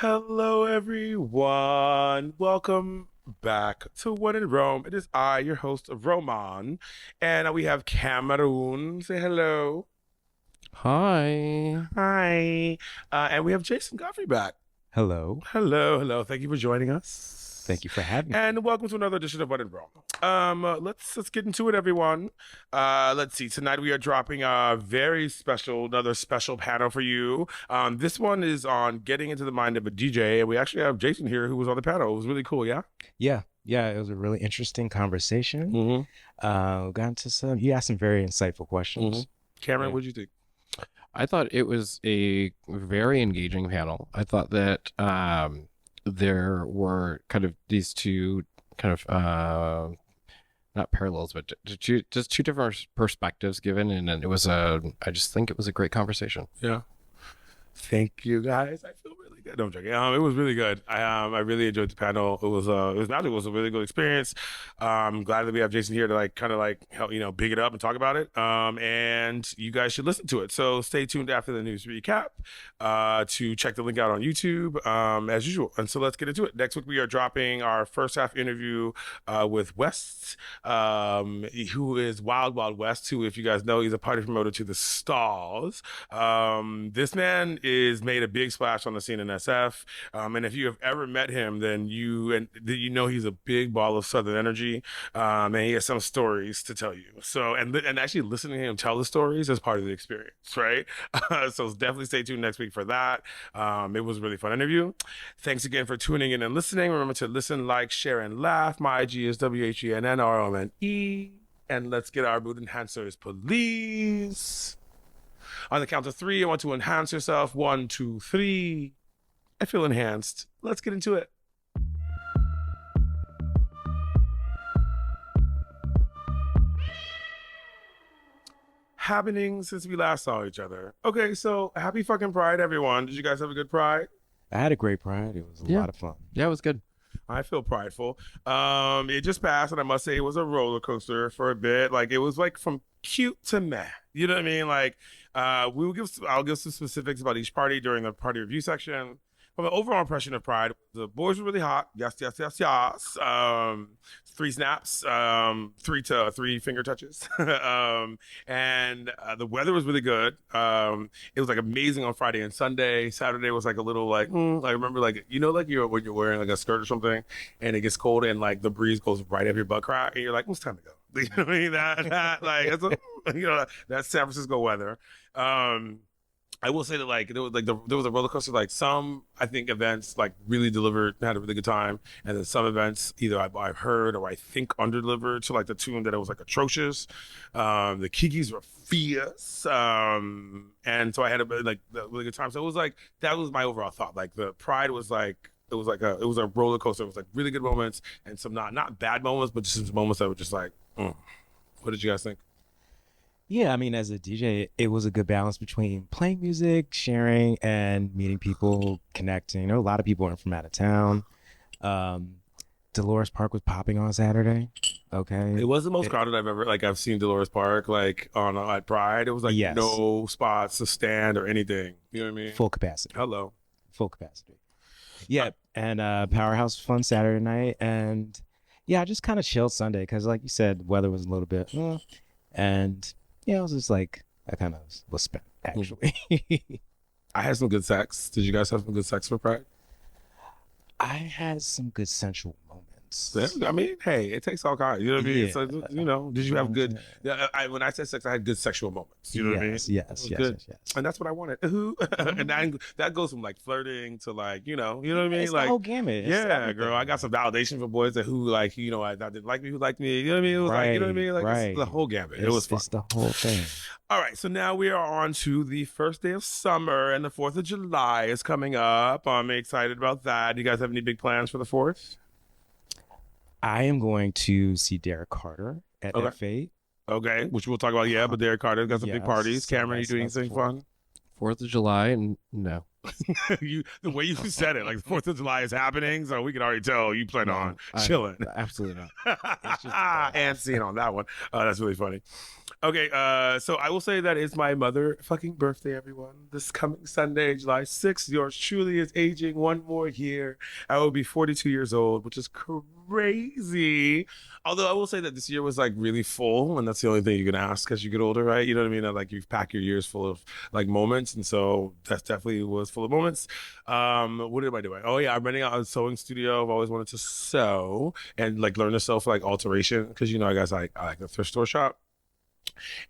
Hello, everyone. Welcome back to Whennrome. It is I, your host, Roman, and we have Cameroon. Say hello. Hi. Hi. And we have Jason Godfrey back. Hello. Hello, hello. Thank you for joining us. Thank you for having me. And welcome to another edition of Whennrome. Let's get into it, everyone. Let's see. Tonight we are dropping another special panel for you. This one is on getting into the mind of a DJ, and we actually have Jason here who was on the panel. It was really cool, yeah. Yeah, it was a really interesting conversation. Mm-hmm. Got into you asked some very insightful questions. Mm-hmm. Cameron, Yeah. what do you think? I thought it was a very engaging panel. I thought that there were kind of these two kind of not parallels, but just two different perspectives given, and then I just think it was a great conversation. Yeah. Thank you, guys. I feel really good. No, I'm joking. It was really good. I really enjoyed the panel. It was a really good experience. I'm glad that we have Jason here to help big it up and talk about it. And you guys should listen to it. So stay tuned after the news recap to check the link out on YouTube as usual. And so let's get into it. Next week we are dropping our first half interview with West, who is Wild Wild West. Who, if you guys know, he's a party promoter to the Stalls. This man is made a big splash on the scene in SF, and if you have ever met him, then you know he's a big ball of Southern energy, and he has some stories to tell you. So and actually listening to him tell the stories is part of the experience, right? So definitely stay tuned next week for that. It was a really fun interview. Thanks again for tuning in and listening. Remember to listen, like, share, and laugh. My IG is WHENNROMNE, and let's get our mood enhancers, please. On the count of three, I want to enhance yourself. 1, 2, 3. I feel enhanced. Let's get into it. Happening since we last saw each other. Okay, so happy fucking Pride, everyone. Did you guys have a good Pride? I had a great Pride. It was a lot of fun. Yeah, it was good. I feel prideful. It just passed, and I must say it was a roller coaster for a bit. Like it was like from cute to meh. You know what I mean? Like I'll give some specifics about each party during the party review section. From an overall impression of Pride, the boys were really hot. Yes, yes, yes, yes. 3 snaps, 3 finger touches. And the weather was really good. It was like amazing on Friday and Sunday. Saturday was like a little like, I remember like, like when you're wearing like a skirt or something and it gets cold and like the breeze goes right up your butt crack and you're like, it's time to go. You know what I mean? That like, that's San Francisco weather. I will say that like there was a roller coaster. Like some I think events like really delivered, had a really good time, and then some events either I've heard or I think underdelivered to like the tune that it was like atrocious. The Kikis were fierce, and so I had a really good time. So it was like that was my overall thought. Like the Pride was like. It was a roller coaster. It was like really good moments and some not bad moments, but just some moments that were just like, What did you guys think? Yeah, I mean, as a DJ, it was a good balance between playing music, sharing, and meeting people, connecting. A lot of people were from out of town. Dolores Park was popping on Saturday. Okay. It was the most crowded I've seen Dolores Park like on at Pride. It was like Yes. no spots to stand or anything. You know what I mean? Full capacity. Hello. Full capacity. Yeah, and Powerhouse fun Saturday night, and yeah, I just kind of chilled Sunday because, like you said, weather was a little bit, and yeah, it was just like I kind of was spent actually. I had some good sex. Did you guys have some good sex for Pride? I had some good sensual moments. I mean, hey, it takes all kinds. You know what I mean? Yeah. So, did you have good? Yeah, when I said sex, I had good sexual moments. You know what I mean? Yes, Good. yes. And that's what I wanted. And that goes from like flirting to like, you know what I mean? It's like the whole gamut. It's yeah, everything. girl. I got some validation from boys that who like, I didn't like me, who liked me. You know what I mean? It was like, you know what I mean? Like Right. it's the whole gambit. It was fun. It's the whole thing. All right, so now we are on to the first day of summer, and the 4th of July is coming up. I'm excited about that. Do you guys have any big plans for the 4th? I am going to see Derek Carter at Okay. F8. Okay, which we'll talk about. Yeah, but Derek Carter's got some big Yes, parties. so Cameron, you doing that's anything cool. fun? 4th of July, and no. The way you said it, like the 4th of July is happening, so we can already tell you plan on chilling. Absolutely not. It's just And seeing on that one. That's really funny. Okay, so I will say that it's my mother fucking birthday, everyone. This coming Sunday, July 6th. Yours truly is aging one more year. I will be 42 years old, which is crazy. Although I will say that this year was like really full, and that's the only thing you can ask as you get older, right? You know what I mean? Like you pack your years full of like moments, and so that definitely was full of moments. What am I doing? Oh yeah, I'm renting out a sewing studio. I've always wanted to sew and like learn to sew for like alteration, because I guess I like the thrift store shop.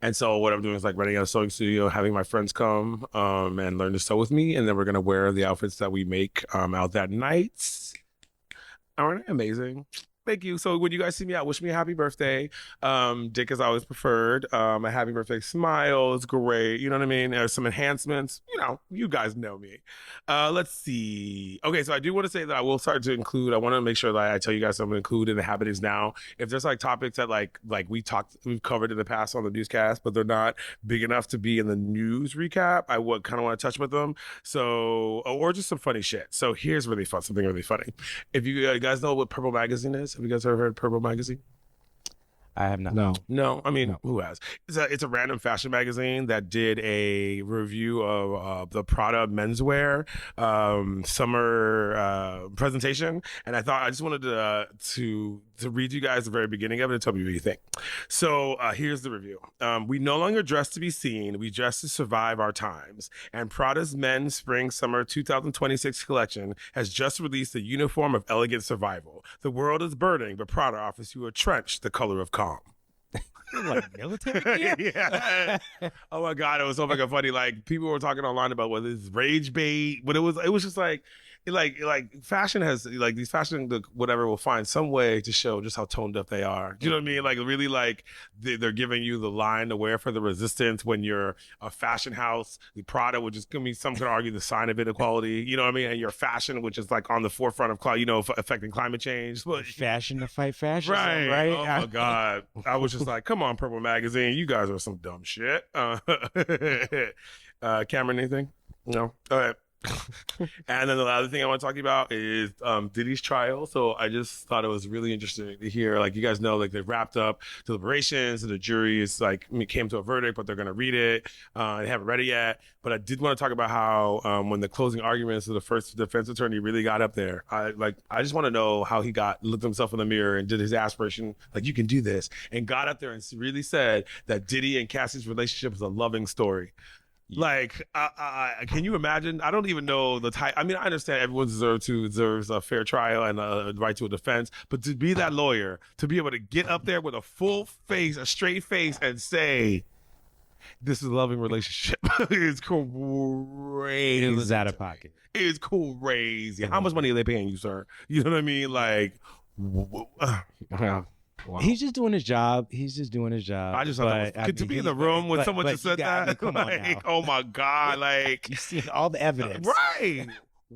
And so what I'm doing is like renting out a sewing studio, having my friends come and learn to sew with me, and then we're gonna wear the outfits that we make out that night. Aren't they amazing? Thank you. So when you guys see me out, wish me a happy birthday. Dick is always preferred. A happy birthday smile is great. You know what I mean? There's some enhancements. You guys know me. Let's see. Okay, so I do want to say that I will start to include. I want to make sure that I tell you guys something to include in the happenings now. If there's like topics that like we've covered in the past on the newscast, but they're not big enough to be in the news recap, I would kind of want to touch with them. So, or just some funny shit. So here's really fun. Something really funny. If you guys know what Purple Magazine is, have you guys ever heard of Purple Magazine? I have not. No. I mean, who has? It's a random fashion magazine that did a review of the Prada menswear summer presentation, and I just wanted to read you guys the very beginning of it and tell me what you think. So here's the review. We no longer dress to be seen; we dress to survive our times. And Prada's men's spring summer 2026 collection has just released a uniform of elegant survival. The world is burning, but Prada offers you a trench the color of calm. Like military gear? Yeah. Oh my God, it was so fucking funny. Like people were talking online about whether it's rage bait, but it was just like fashion has like these fashion whatever will find some way to show just how toned up they are. Do you know what I mean? Like really like they're giving you the line to wear for the resistance when you're a fashion house. The Prada, which is some could argue the sign of inequality. You know what I mean? And your fashion, which is like on the forefront of affecting climate change. But fashion to fight fascism, right? right? Oh my God, I was just like, come on, Purple Magazine, you guys are some dumb shit. Cameron, anything? No. All right. And then the other thing I want to talk about is Diddy's trial. So I just thought it was really interesting to hear, like, you guys know, like they've wrapped up deliberations and the jury is like came to a verdict, but they're going to read it. They haven't read it yet. But I did want to talk about how when the closing arguments of the first defense attorney really got up there, I just want to know how he looked himself in the mirror and did his aspiration, like, you can do this, and got up there and really said that Diddy and Cassie's relationship is a loving story. Like, can you imagine? I don't even know the type. I mean, I understand everyone deserves a fair trial and a right to a defense, but to be that lawyer, to be able to get up there with a full face, a straight face, and say, this is a loving relationship, is crazy. It was out of pocket. It's crazy. How much money are they paying you, sir? You know what I mean? Like, wow. He's just doing his job. I just thought to be in the room when someone just said that. Come on now. Oh my God! Like, you see all the evidence, right?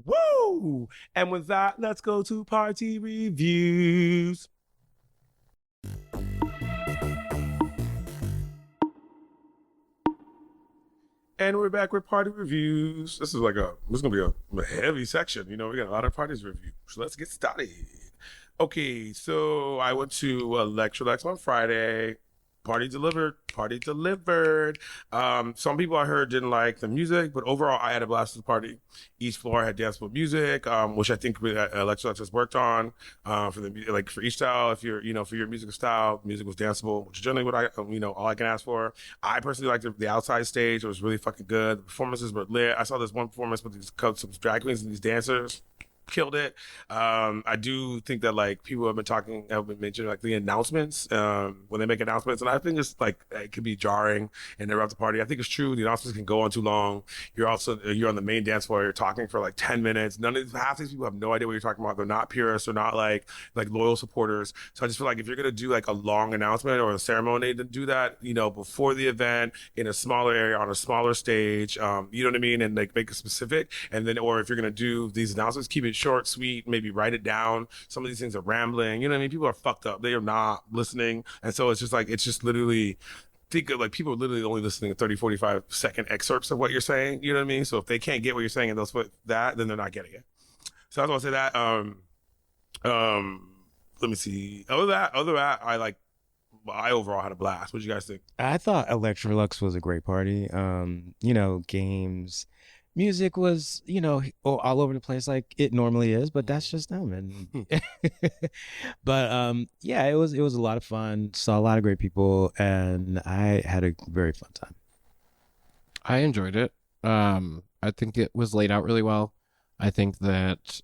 Woo! And with that, let's go to party reviews. And we're back with party reviews. This is gonna be a heavy section. We got a lot of parties reviews. So let's get started. Okay, so I went to Electrolex on Friday. Party delivered. Some people I heard didn't like the music, but overall I had a blast at the party. Each floor had danceable music, which I think Electrolex has worked on for each style. If you're, for your musical style, music was danceable, which is generally what all I can ask for. I personally liked the outside stage. It was really fucking good. The performances were lit. I saw this one performance with some drag queens and these dancers. Killed it. I do think that people have been mentioning the announcements when they make announcements, and I think it's it could be jarring and they're at the party. I think it's true. The announcements can go on too long. You're on the main dance floor. You're talking for 10 minutes. Half these people have no idea what you're talking about. They're not purists. They're not like loyal supporters. So I just feel like if you're gonna do a long announcement or a ceremony, to do that before the event in a smaller area on a smaller stage. You know what I mean, and make it specific. And then, or if you're gonna do these announcements, keep it short, sweet, maybe write it down. Some of these things are rambling. You know what I mean? People are fucked up. They are not listening. And so it's just literally think of like people are literally only listening to 30, 45-second excerpts of what you're saying. You know what I mean? So if they can't get what you're saying and they'll put that, then they're not getting it. So I was gonna say that. Let me see. Other than that, I overall had a blast. What did you guys think? I thought Electrolux was a great party. Games, music was, all over the place like it normally is, but that's just them. And but yeah, it was a lot of fun. Saw a lot of great people, and I had a very fun time. I enjoyed it. I think it was laid out really well. I think that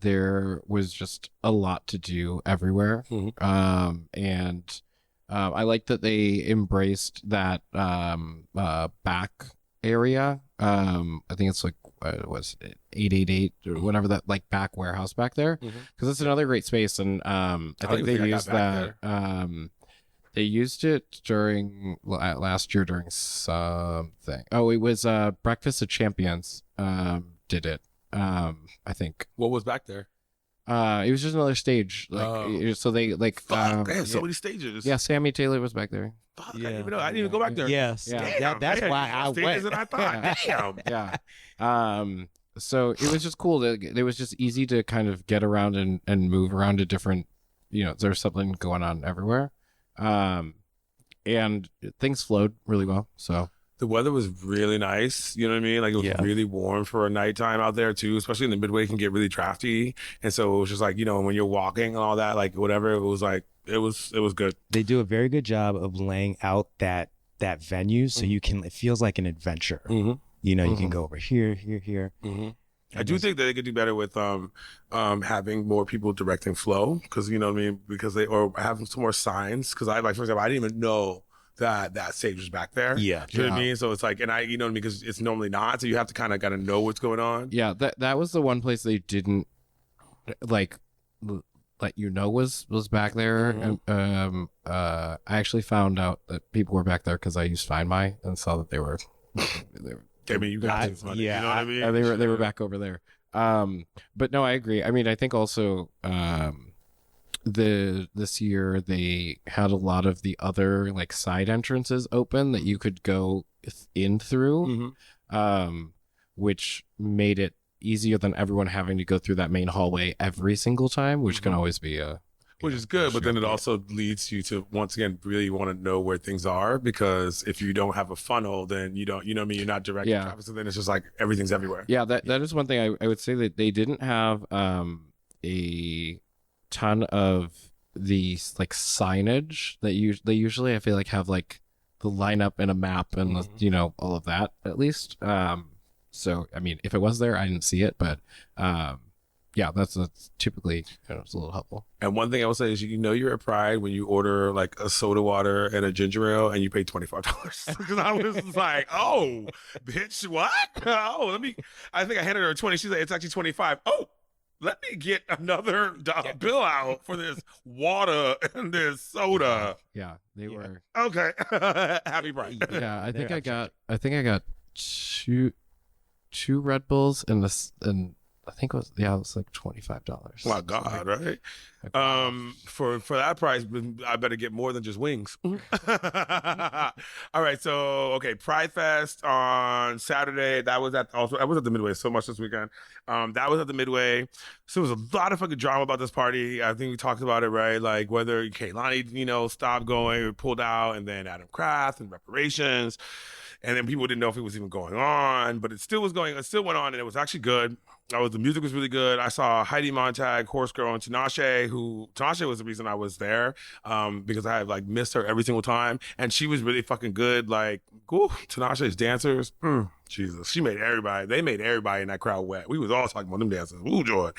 there was just a lot to do everywhere. And I like that they embraced that back area. I think it's like what was it, 888 or whatever, that like back warehouse back there, because it's another great space. And I think they used that. They used it during last year during something. Oh, it was Breakfast of Champions. Did it? I think. What was back there? It was just another stage. So they like. Fuck, they had so many stages. Yeah, Sammy Taylor was back there. Fuck, I didn't even know. I didn't even go back there. Yes, Damn, that's man, why I went. Than I thought. Damn. Yeah. So it was just cool. It was just easy to kind of get around and move around to different. There's something going on everywhere. And things flowed really well. So the weather was really nice. You know what I mean? Like it was really warm for a nighttime out there too, especially in the Midway. It can get really drafty. And so it was just like, when you're walking and all that, like whatever, it was like, it was good. They do a very good job of laying out that venue so it feels like an adventure. You can go over here. I do think that they could do better with having more people directing flow, because you know what I mean, because or having some more signs, because for example, I didn't even know that stage was back there. Yeah. You know what I mean? So it's like, and you know what I mean, because it's normally not, so you have to kind of got to know what's going on. Yeah, that was the one place they didn't like let was back there. And I actually found out that people were back there because I used Find My and saw that they were I mean, you got this money. Yeah, you know what I mean? They were back over there. But no, I agree. I mean, I think also this year they had a lot of the other like side entrances open that you could go in through, which made it easier than everyone having to go through that main hallway every single time, which can always be which is good, but then it also leads you to once again really want to know where things are, because if you don't have a funnel, then you don't, you know what I mean, you're not directing traffic, so then it's just like everything's everywhere. Yeah, that is one thing I would say, that they didn't have a ton of these like signage that they usually I feel like have like the lineup and a map and all of that at least. So I mean, if it was there, I didn't see it, but yeah, that's typically it's a little helpful. And one thing I will say is, you're at Pride when you order like a soda water and a ginger ale and you pay $25. Because I was just like, oh, bitch, what? Oh, I think I handed her 20. She's like, it's actually 25. Oh, let me get another bill out for this water and this soda. Yeah, they were okay. Happy Pride. Yeah, I think I got two Red Bulls and I think it was like $25. My God, right? For that price, I better get more than just wings. All right, so okay, Pride Fest on Saturday. I was at the Midway so much this weekend. That was at the Midway. So there was a lot of fucking drama about this party. I think we talked about it, right? Like whether Kaylani, stopped going or pulled out, and then Adam Kraft and reparations. And then people didn't know if it was even going on, but it still was going. It still went on, and it was actually good. The music was really good. I saw Heidi Montag, Horse Girl, and Tinashe. Tinashe was the reason I was there, because I have like missed her every single time, and she was really fucking good. Like, Tinashe's dancers, Jesus, they made everybody in that crowd wet. We was all talking about them dancers. Ooh, joy.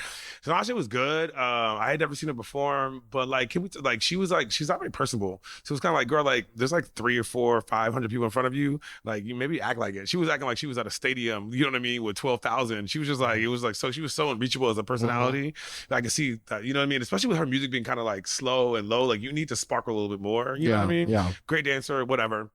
Tinashe was good. I had never seen her perform, but like, she's not very personable. So it's kind of like, girl, like there's like 300 or 400 or 500 people in front of you. Like, you maybe act like it. She was acting like she was at a stadium, you know what I mean, with 12,000. She was just like, it was like, so she was so unreachable as a personality. I can see that, you know what I mean? Especially with her music being kind of like slow and low, like you need to sparkle a little bit more. You know what I mean? Yeah. Great dancer, whatever.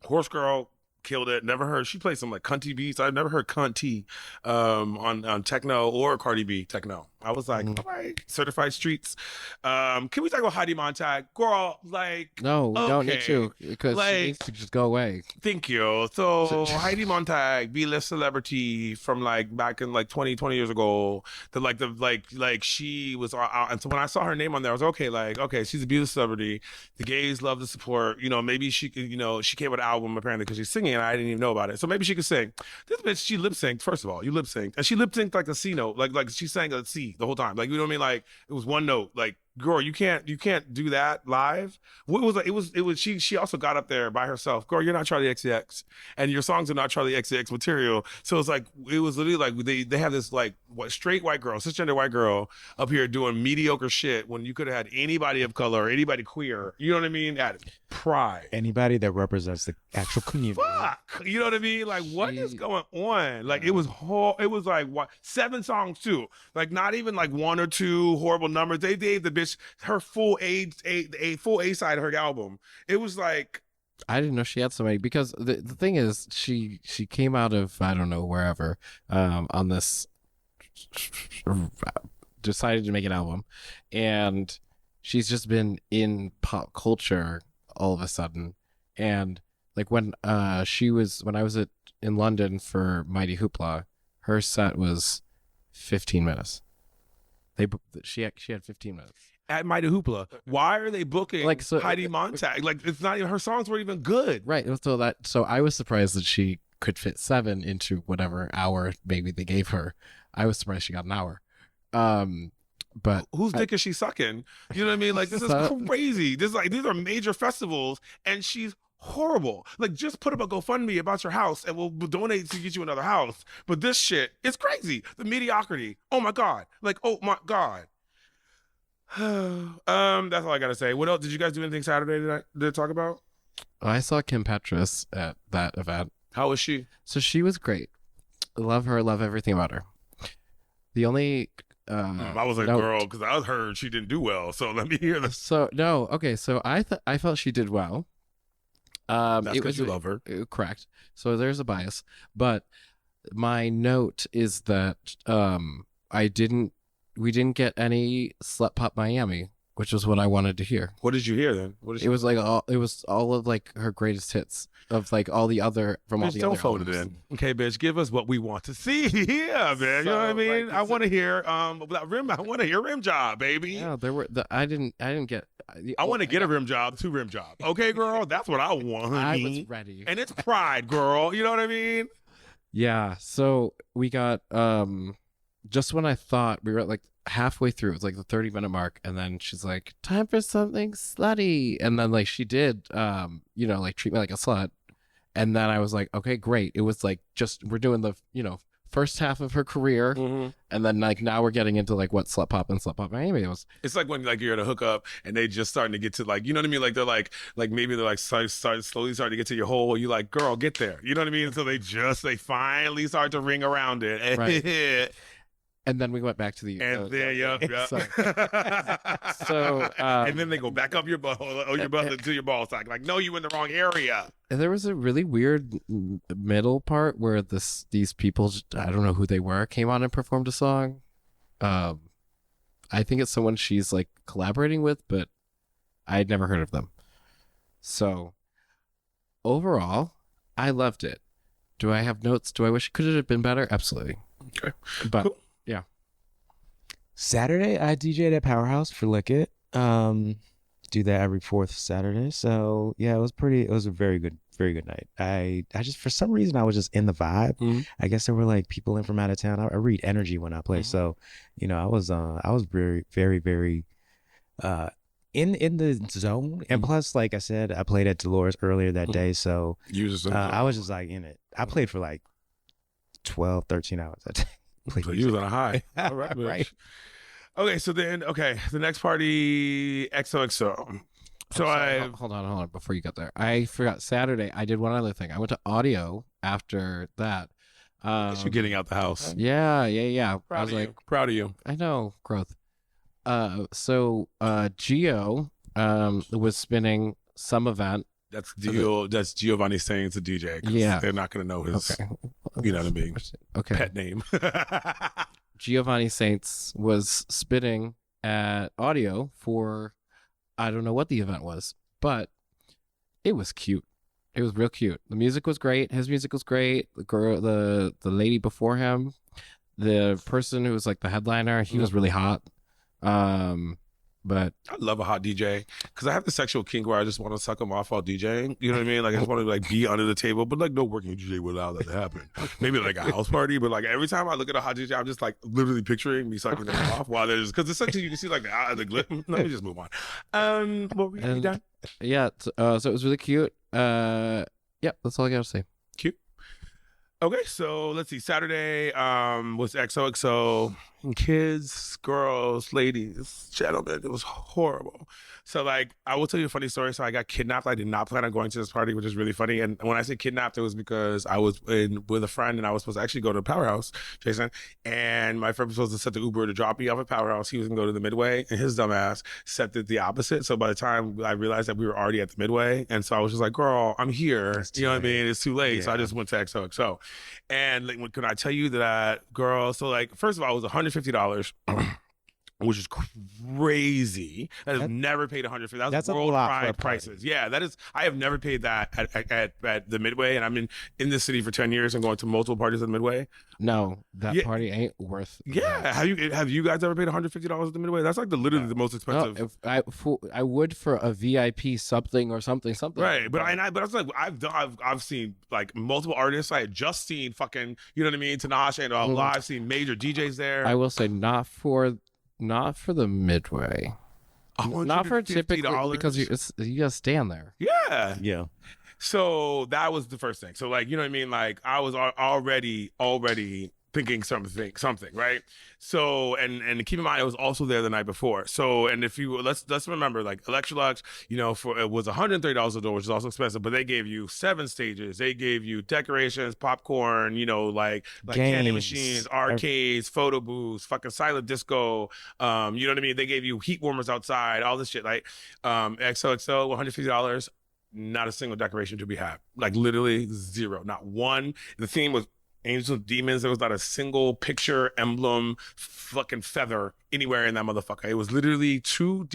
Horse Girl, killed it. Never heard. She played some like cunty beats. I've never heard cunty on techno or Cardi B techno. I was like, all right, certified streets. Can we talk about Heidi Montag, girl? Like, No, we don't need okay, to because she like, needs to just go away. thank you. So Heidi Montag, B-list celebrity from like back in like 20 years ago. Like she was out, and so when I saw her name on there, I was okay. Like, okay, she's a beautiful celebrity. The gays love the support. You know, maybe she could. You know, she came with an album apparently because she's singing, and I didn't even know about it. So maybe she could sing. This bitch, she lip synced. First of all, you lip synced, and she lip synced like a C note. Like she sang a C the whole time. Like, you know what I mean? Like it was one note. Like, girl, you can't do that live. What was it? It was she also got up there by herself. Girl, you're not Charlie XCX, and your songs are not Charlie XCX material. So it's like it was literally like they have this like straight white girl, cisgender white girl up here doing mediocre shit when you could have had anybody of color or anybody queer. You know what I mean? At pride. Anybody that represents the actual community. Fuck, you know what I mean? Like, what is going on? Like, it was it was like what 7 songs too. Like, not even like 1 or 2 horrible numbers. They gave the bitch her full full A side of her album. It was like, I didn't know she had so many because the thing is she came out of I don't know wherever on this decided to make an album, and she's just been in pop culture all of a sudden. And like when I was in London for Mighty Hoopla, her set was 15 minutes. She had 15 minutes. at Mighty Hoopla. Why are they booking Like, so- Heidi Montag? Like, it's not even, her songs weren't even good. Right. So I was surprised that she could fit 7 into whatever hour maybe they gave her. I was surprised she got an hour. But Whose dick is she sucking? You know what I mean? Like, this is crazy. This is like, these are major festivals, and she's horrible. Like, just put up a GoFundMe about your house, and we'll donate to get you another house. But this shit is crazy. The mediocrity. Oh my god. Like, oh my god. That's all I gotta say. What else? Did you guys do anything Saturday to talk about? I saw Kim Petras at that event. How was she? So she was great. Love her. Love everything about her. The only I was a note- girl because I heard she didn't do well. So let me hear this. So no, okay. So I felt she did well. That's It because was you love her. correct. So there's a bias, but my note is that we didn't get any Slut Pop Miami, which was what I wanted to hear. What did you hear then? What did It was like all of like her greatest hits of like all the other from all Bitch, the don't other fold it albums. in. Okay, bitch, give us what we want to see. Yeah, man. You know what I So, mean? like, I want to hear that rim. I want to hear rim job, baby. Yeah, there were I didn't get. I want to get a rim job, 2 rim job. Okay, girl, that's what I want. I honey. was ready. And it's pride, girl. You know what I mean? Yeah, so we got just when I thought we were at like halfway through, it was like the 30-minute mark, and then she's like, "Time for something slutty," and then like she did, like treat me like a slut, and then I was like, okay, great. It was like just we're doing the first half of her career, and then like now we're getting into like what Slut Pop and Slut Pop Miami was. It's like when like you're at a hookup and they just starting to get to like, you know what I mean? Like they're like maybe they're like slowly starting to get to your hole. You like, girl, get there. You know what I mean? So they finally start to ring around it. Right. And then we went back to the yep. So and then they go back up your butt to your ball sack. Like, no, you in the wrong area. and there was a really weird middle part where these people, I don't know who they were, came on and performed a song. I think it's someone she's like collaborating with, but I had never heard of them. So overall, I loved it. Do I have notes? Do I wish could it have been better? Absolutely. Okay. But Cool. yeah. Saturday, I DJ'd at Powerhouse for Lick It. Do that every 4th Saturday. So yeah, it was a very good night. I just, for some reason, I was just in the vibe. Mhm. I guess there were like people in from out of town. I read energy when I play. Mhm. So, I was very, very, very, in the zone. And plus, like I said, I played at Dolores earlier that day. So I was just like in it. I played for like 12, 13 hours that day. So you was on a high. All right, bitch. Right. Okay, so then, the next party, XOXO. So hold on before you got there. I forgot Saturday. I did one other thing. I went to audio after that. you're getting out the house. Yeah. Proud I was of like, you. Proud of you. I know, growth. So Geo was spinning some event That's Giovanni saying it's a DJ. 'Cause Yeah. they're not gonna know his, Okay. you know what I mean, Okay. pet name. Giovanni Saints was spitting at audio for, I don't know what the event was, but it was cute. It was real cute. The music was great. His music was great. The girl, the lady before him, the person who was like the headliner, he was really hot. But I love a hot DJ because I have the sexual kink where I just want to suck them off while DJing. You know what I mean? Like I just want to like be under the table, but like no working DJ would allow that to happen. Maybe like a house party, but like every time I look at a hot DJ, I'm just like literally picturing me sucking them off while there's because it's such you can see like the glip. Let me just move on. What were you done? yeah, so it was really cute. Yeah, that's all I gotta say. Cute. Okay, so let's see. Saturday was XOXO. Kids, girls, ladies, gentlemen. It was horrible. So like, I will tell you a funny story. So I got kidnapped. I did not plan on going to this party, which is really funny. And when I say kidnapped, it was because I was with a friend and I was supposed to actually go to Powerhouse, Jason. And my friend was supposed to set the Uber to drop me off at Powerhouse. He was gonna go to the Midway, and his dumbass set it the opposite. So by the time I realized that we were already at the Midway, and so I was just like, "Girl, I'm here." You know what I mean? It's too late. Yeah. So I just went to XOXO. And like, can I tell you that, girl? So like, first of all, it was $150. Which is crazy. I've never paid $150. That's worldwide prices. Yeah, that is. I have never paid that at the Midway, and I'm in this city for 10 years and going to multiple parties at the Midway. No, that party ain't worth. Yeah, that. Have you guys ever paid $150 at the Midway? That's like literally the most expensive. No, I would for a VIP something or something. Right, but I was like I've seen like multiple artists. I had just seen fucking, you know what I mean, Tinashe and all. I've seen major DJs there. I will say not for the Midway. Not for typically because you gotta stand there. Yeah. So that was the first thing. So like, you know what I mean? Like I was already thinking something, right? So and keep in mind, I was also there the night before. So and if you let's remember, like Electrolux, you know, for it was $130 a door, which is also expensive, but they gave you 7 stages, they gave you decorations, popcorn, you know, like candy machines, arcades, photo booths, fucking silent disco, you know what I mean? They gave you heat warmers outside, all this shit, like XOXO, $150. Not a single decoration to be had. Like literally zero. Not one. The theme was Angels and Demons. There was not a single picture, emblem, fucking feather anywhere in that motherfucker. It was literally two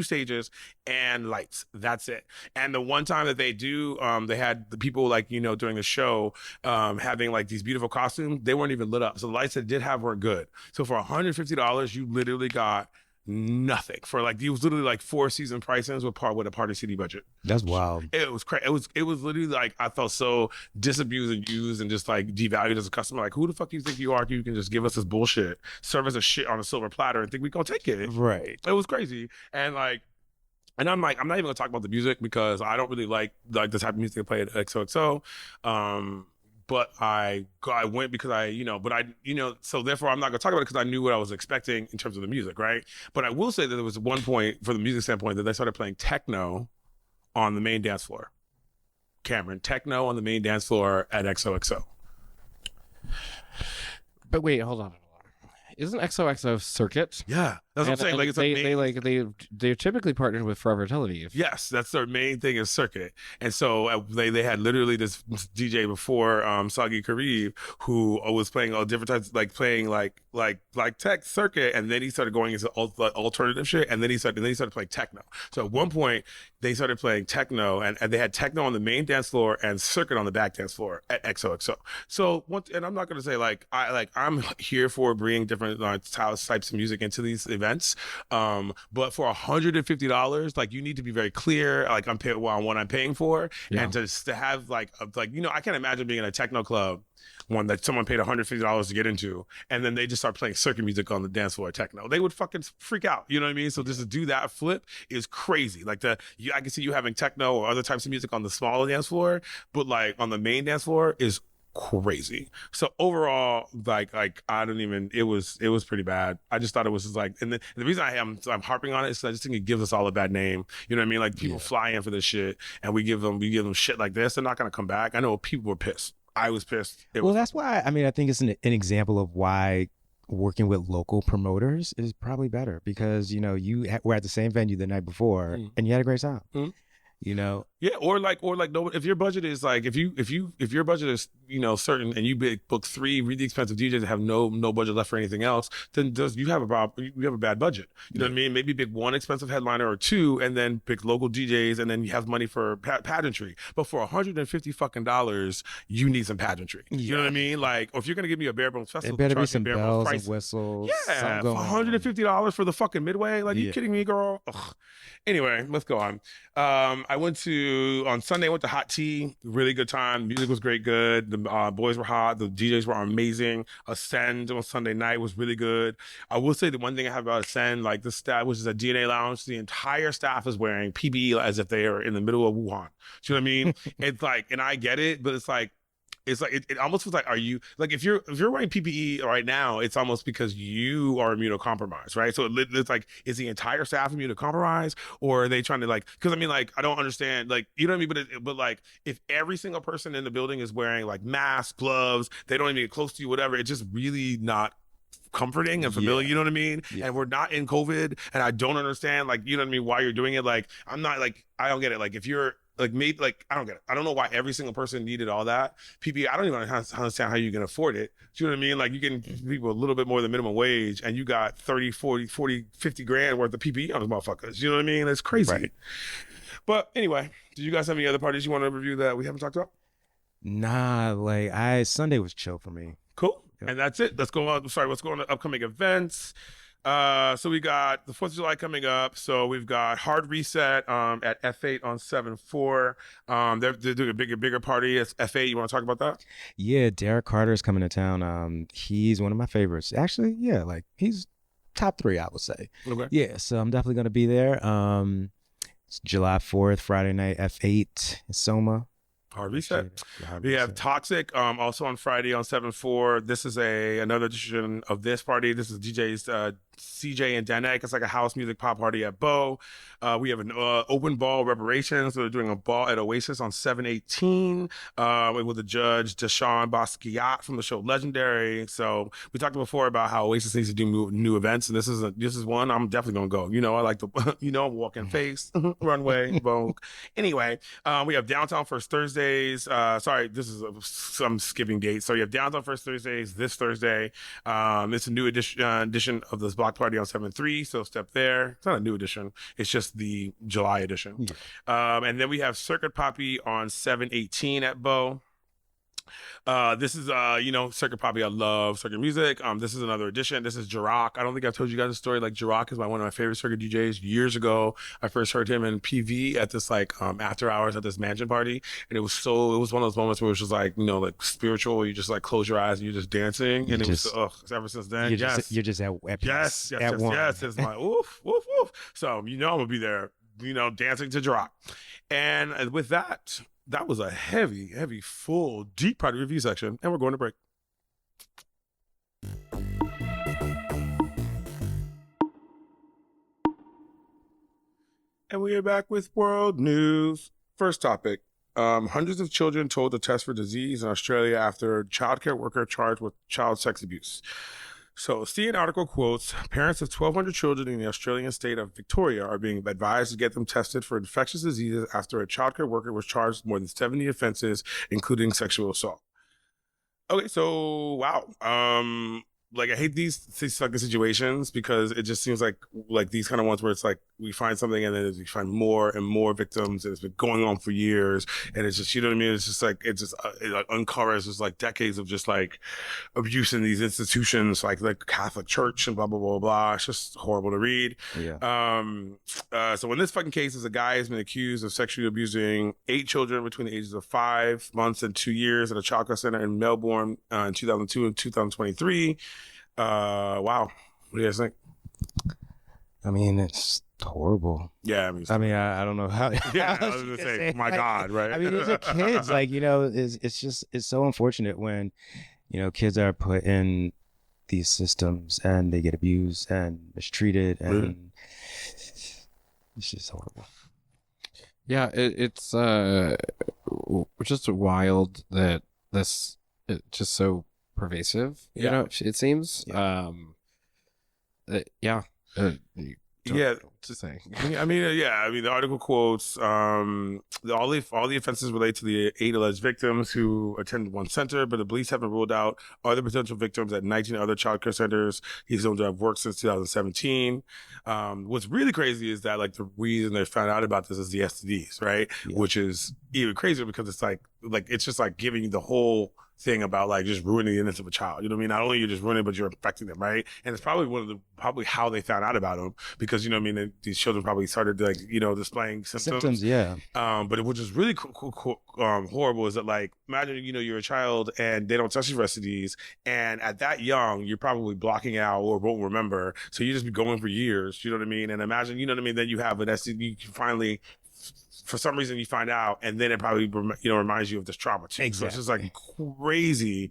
stages, and lights. That's it. And the one time that they do, they had the people like, you know, during the show, having like these beautiful costumes. They weren't even lit up. So the lights that did have were good. So for $150, you literally got nothing for like, it was literally like 4 season pricings with a party city budget. That's wild. It was crazy. It was literally like, I felt so disabused and used and just like devalued as a customer. Like, who the fuck do you think you are? You can just give us this bullshit, serve us a shit on a silver platter and think we gonna take it. Right. It was crazy. And like, and I'm like, I'm not even gonna talk about the music because I don't really like the type of music they play at XOXO. But I went because so therefore I'm not gonna talk about it because I knew what I was expecting in terms of the music, right? But I will say that there was one point for the music standpoint that they started playing techno on the main dance floor. Cameron, techno on the main dance floor at XOXO. But wait, hold on. Isn't XOXO Circuit? Yeah, that's what I'm saying. Like it's they're typically partnered with Forever Television. Yes, that's their main thing is Circuit, and so they had literally this DJ before Sagi Karib who was playing all different types, like playing like tech Circuit, and then he started going into alternative shit, and then he started playing techno. So at one point they started playing techno, and they had techno on the main dance floor and Circuit on the back dance floor at XOXO. So and I'm not gonna say I'm here for bringing different types of music into these events, but for $150, like you need to be very clear, like I'm paying on what I'm paying for, and to have like you know, I can't imagine being in a techno club one that someone paid $150 to get into, and then they just start playing circuit music on the dance floor techno. They would fucking freak out, you know what I mean? So just to do that flip is crazy. Like I can see you having techno or other types of music on the smaller dance floor, but like on the main dance floor is crazy. So overall, like I don't even, it was pretty bad. I just thought it was just like, and the reason I'm harping on it is because I just think it gives us all a bad name. You know what I mean? Like people fly in for this shit, and we give them shit like this. They're not gonna come back. I know people were pissed. I was pissed. That's why I think it's an example of why working with local promoters is probably better, because you know you were at the same venue the night before and you had a great time. you know. Yeah, or like no. If your budget is like if your budget is certain and you book three really expensive DJs that have no budget left for anything else, then you have a bad budget. You know what I mean? Maybe pick one expensive headliner or two, and then pick local DJs, and then you have money for pageantry. But for $150 you need some pageantry. You know what I mean? Like, or if you're gonna give me a bare bones There festival, better be charge me some bare bones bells and prices. whistles. Yeah, something for going on. $150 for the fucking midway. Like, you Yeah. kidding me, girl? Ugh. Anyway, let's go on. On Sunday, I went to Hot Tea. Really good time. Music was good. The boys were hot. The DJs were amazing. Ascend on Sunday night was really good. I will say the one thing I have about Ascend, like the staff, which is a DNA lounge, the entire staff is wearing PPE as if they are in the middle of Wuhan. Do you know what I mean? It's like, and I get it, but it's like it almost feels like, are you like, if you're wearing PPE right now, it's almost because you are immunocompromised, right? So it's like, is the entire staff immunocompromised, or are they trying to like, because I mean, like, I don't understand, like, you know what I mean? But like, if every single person in the building is wearing like masks, gloves, they don't even get close to you, whatever, it's just really not comforting and familiar, you know what I mean? Yeah. And we're not in COVID, and I don't understand, like, you know what I mean, why you're doing it. Like, I'm not like, I don't get it. Like, if you're like, maybe, like, I don't get it. I don't know why every single person needed all that PPE. I don't even understand how you can afford it. Do you know what I mean? Like, you can give people a little bit more than minimum wage, and you got 30, 40, 50 grand worth of PPE on those motherfuckers. You know what I mean? It's crazy. Right. But anyway, do you guys have any other parties you want to review that we haven't talked about? Nah, like Sunday was chill for me. Cool. Yep. And that's it. Let's go on to upcoming events. So we got the 4th of July coming up. So we've got Hard Reset at F8 on 7-4. They're doing a bigger party. It's F8. You want to talk about that? Yeah, Derek Carter's coming to town. He's one of my favorites. Actually, yeah, like he's top 3, I would say. Okay. Yeah, so I'm definitely gonna be there. It's July 4th, Friday night, F8 in Soma. Hard Reset. We have Toxic also on Friday on 7-4. This is another edition of this party. This is DJs CJ and Danek. It's like a house music pop party at Bo. We have an open ball reparations. So they're doing a ball at Oasis on 7/18 with the judge Deshaun Basquiat from the show Legendary. So we talked before about how Oasis needs to do new events, and this is one I'm definitely gonna go. You know, I like the walking face runway Vogue. Anyway, we have Downtown First Thursdays. Sorry, this is some skipping dates. So you have Downtown First Thursdays this Thursday. It's a new edition of this block party on 7/3. So step there. It's not a new edition. It's just the July edition. Yeah. And then we have Circuit Poppy on 7/18 at Bo. This is Circuit Poppy. I love circuit music. This is another edition. This is Jirok. I don't think I've told you guys a story. Like, Jirok is one of my favorite circuit DJs. Years ago, I first heard him in PV at this after hours at this mansion party, and it was one of those moments where it was just like, like spiritual. You just like close your eyes and you're just dancing, and ever since then, you're just at yes, it's like oof. So I'm gonna be there, dancing to Jirok. And with that was a heavy, full, deep party review section, and we're going to break. And we are back with world news. First topic. Hundreds of children told to test for disease in Australia after a childcare worker charged with child sex abuse. So, see an article quotes, parents of 1,200 children in the Australian state of Victoria are being advised to get them tested for infectious diseases after a childcare worker was charged with more than 70 offenses, including sexual assault. Okay, so, wow. Like, I hate these fucking situations because it just seems like these kind of ones where it's like we find something and then we find more and more victims, and it's been going on for years, and it's just, you know what I mean? It's just like, it uncovers just like decades of just like abuse in these institutions, like Catholic Church and blah, blah, blah, blah. It's just horrible to read. Yeah. So in this fucking case, a guy has been accused of sexually abusing 8 children between the ages of 5 months and 2 years at a childcare center in Melbourne in 2002 and 2023. Wow. What do you guys think? I mean, it's horrible. Yeah, I don't know how. Yeah, I was gonna say, my God, right? I mean, these are kids. Like, it's so unfortunate when, kids are put in these systems and they get abused and mistreated, and it's just horrible. Yeah, it's just wild that this is just so pervasive. It seems. Yeah. don't Yeah. know what to say. I mean, yeah. I mean, the article quotes all the offenses relate to the 8 alleged victims who attended one center, but the police haven't ruled out other potential victims at 19 other child care centers. He's known to have worked since 2017. What's really crazy is that like the reason they found out about this is the STDs, right? Yeah. Which is even crazier because it's like it's just like giving you the whole thing about like just ruining the innocence of a child. You know what I mean? Not only you're just ruining it, but you're infecting them, right? And it's probably probably how they found out about them because, you know what I mean? These children probably started like, you know, displaying symptoms. Yeah. But it was just really horrible is that like, imagine, you know, you're a child and they don't test you for STDs. And at that young, you're probably blocking out or won't remember. So you just be going for years, you know what I mean? And imagine, you know what I mean? Then you have an STD, you finally, for some reason you find out, and then it probably, you know, reminds you of this trauma too. Exactly. So it's just like crazy.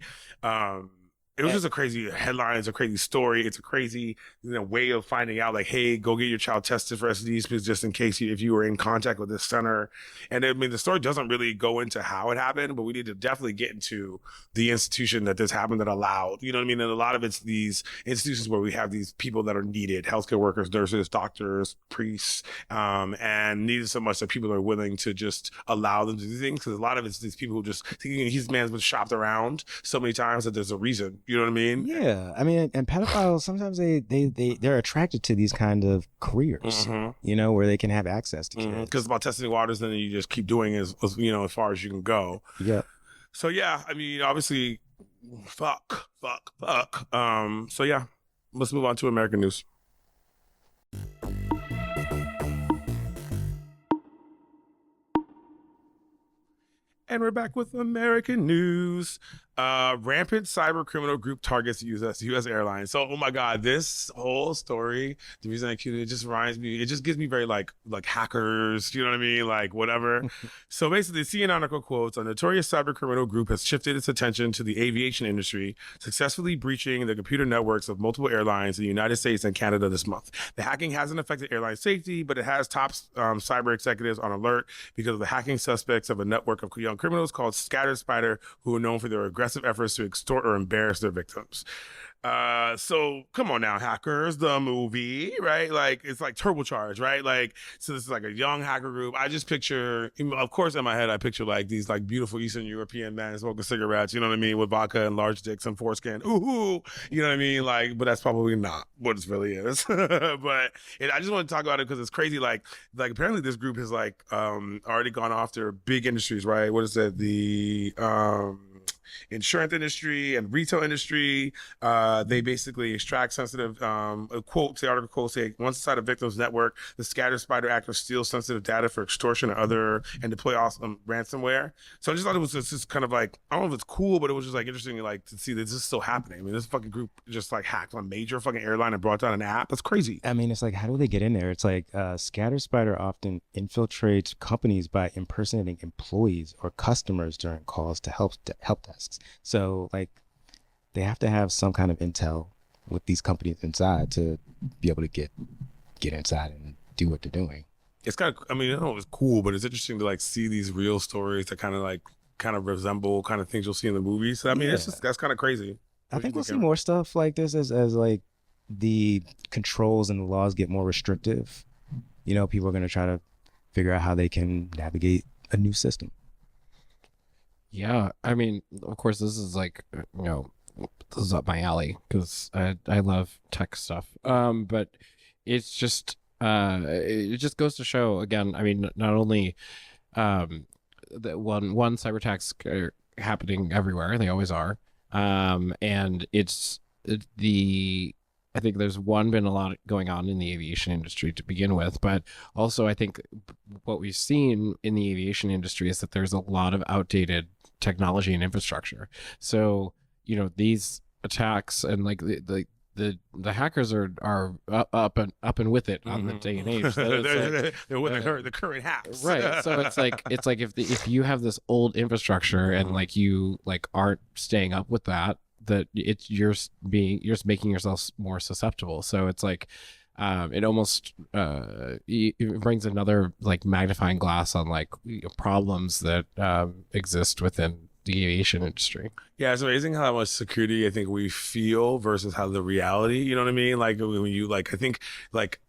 It was just a crazy headline. It's a crazy story. It's a crazy, you know, way of finding out like, hey, go get your child tested for STDs because just in case if you were in contact with this center. And I mean, the story doesn't really go into how it happened, but we need to definitely get into the institution that this happened that allowed, you know what I mean? And a lot of it's these institutions where we have these people that are needed, healthcare workers, nurses, doctors, priests, and needed so much that people are willing to just allow them to do things. Because a lot of it's these people who just thinking his man's been shopped around so many times that there's a reason. You know what I mean? Yeah, I mean, and pedophiles sometimes they're attracted to these kind of careers, you know, where they can have access to kids. Because it's about testing waters, then you just keep doing as you know, as far as you can go. Yeah. So yeah, I mean, obviously, fuck. So yeah, let's move on to American news. And we're back with American news. Rampant cyber criminal group targets U.S. airlines. So, oh my God, this whole story, the reason I queued it, just reminds me, it just gives me very like hackers, you know what I mean? Like whatever. So basically, the CNN article quotes, a notorious cyber criminal group has shifted its attention to the aviation industry, successfully breaching the computer networks of multiple airlines in the United States and Canada this month. The hacking hasn't affected airline safety, but it has top cyber executives on alert because of the hacking suspects of a network of young criminals called Scattered Spider, who are known for their aggressive efforts to extort or embarrass their victims. So come on now, Hackers, the movie, right? Like it's like turbocharged, right? Like, so this is like a young hacker group. I just picture, of course, in my head, I picture like these like beautiful Eastern European men smoking cigarettes, you know what I mean? With vodka and large dicks and foreskin. Ooh, you know what I mean? Like, but that's probably not what it really is. But I just want to talk about it because it's crazy. Like apparently this group has like, already gone after big industries, right? What is that? The, insurance industry and retail industry. They basically extract sensitive quotes. The article quotes say, once inside a victim's network, the Scattered Spider actors steal sensitive data for extortion and deploy awesome ransomware. So I just thought it was just kind of like, I don't know if it's cool, but it was just like interesting like to see that this is still happening. I mean, this fucking group just like hacked a major fucking airline and brought down an app. That's crazy. I mean, it's like, how do they get in there? It's like Scattered Spider often infiltrates companies by impersonating employees or customers during calls to help desks. So like they have to have some kind of intel with these companies inside to be able to get inside and do what they're doing. It's kind of, I mean, I don't know if it's cool, but it's interesting to like see these real stories that kind of resemble kind of things you'll see in the movies. So, I mean, it's just, that's kind of crazy. I think we'll see more stuff like this as like the controls and the laws get more restrictive. You know, people are going to try to figure out how they can navigate a new system. Yeah, I mean, of course, this is like, you know, this is up my alley because I love tech stuff. But it's just it just goes to show again. I mean, not only that one cyber attacks are happening everywhere, they always are. And I think there's been a lot going on in the aviation industry to begin with, but also I think what we've seen in the aviation industry is that there's a lot of outdated technology and infrastructure. So, you know, these attacks and like the hackers are up and with it on the day and age. So they're with the current hacks, right? So it's like if you have this old infrastructure and like you like aren't staying up with that you're making yourself more susceptible. So it's like it almost it brings another like magnifying glass on like problems that exist within the aviation industry. Yeah, it's amazing how much security I think we feel versus how the reality, you know what I mean? Like when you like, I think like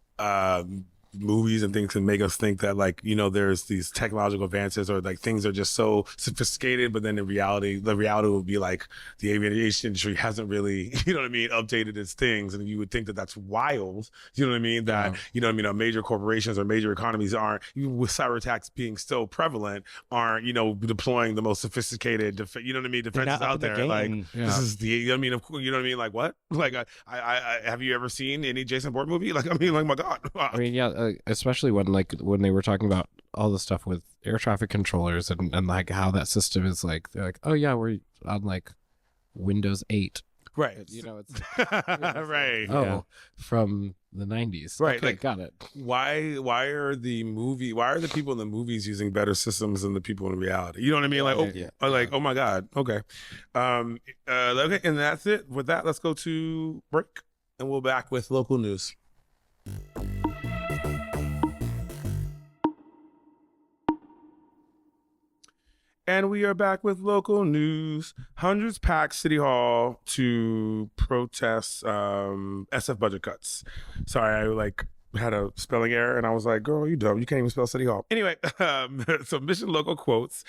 movies and things can make us think that like, you know, there's these technological advances or like things are just so sophisticated, but then in reality, the reality would be like the aviation industry hasn't really, you know what I mean, updated its things. And you would think that that's wild, you know what I mean? That, you know what I mean, major corporations or major economies aren't, even with cyber attacks being still prevalent, aren't, you know, deploying the most sophisticated, you know what I mean, They're defenses not up out in the there. Like, game. this is the, you know what I mean, you know what I mean? Like, what? Like, I have you ever seen any Jason Bourne movie? Like, I mean, like, my God. I mean, yeah, especially when they were talking about all the stuff with air traffic controllers and like how that system is like, they're like, oh yeah, we're on like Windows 8. Right. You know, it's right. oh, Yeah. from the 90s. Right, Okay, like- got it. Why are the people in the movies using better systems than the people in reality? You know what I mean? Like, oh, Yeah. like, oh my God. Okay. Okay, and that's it. With that, let's go to break and we'll be back with local news. And we are back with local news. Hundreds packed City Hall to protest SF budget cuts. Sorry, I like had a spelling error and I was like, girl, you dumb. You can't even spell City Hall. Anyway, so Mission Local quotes.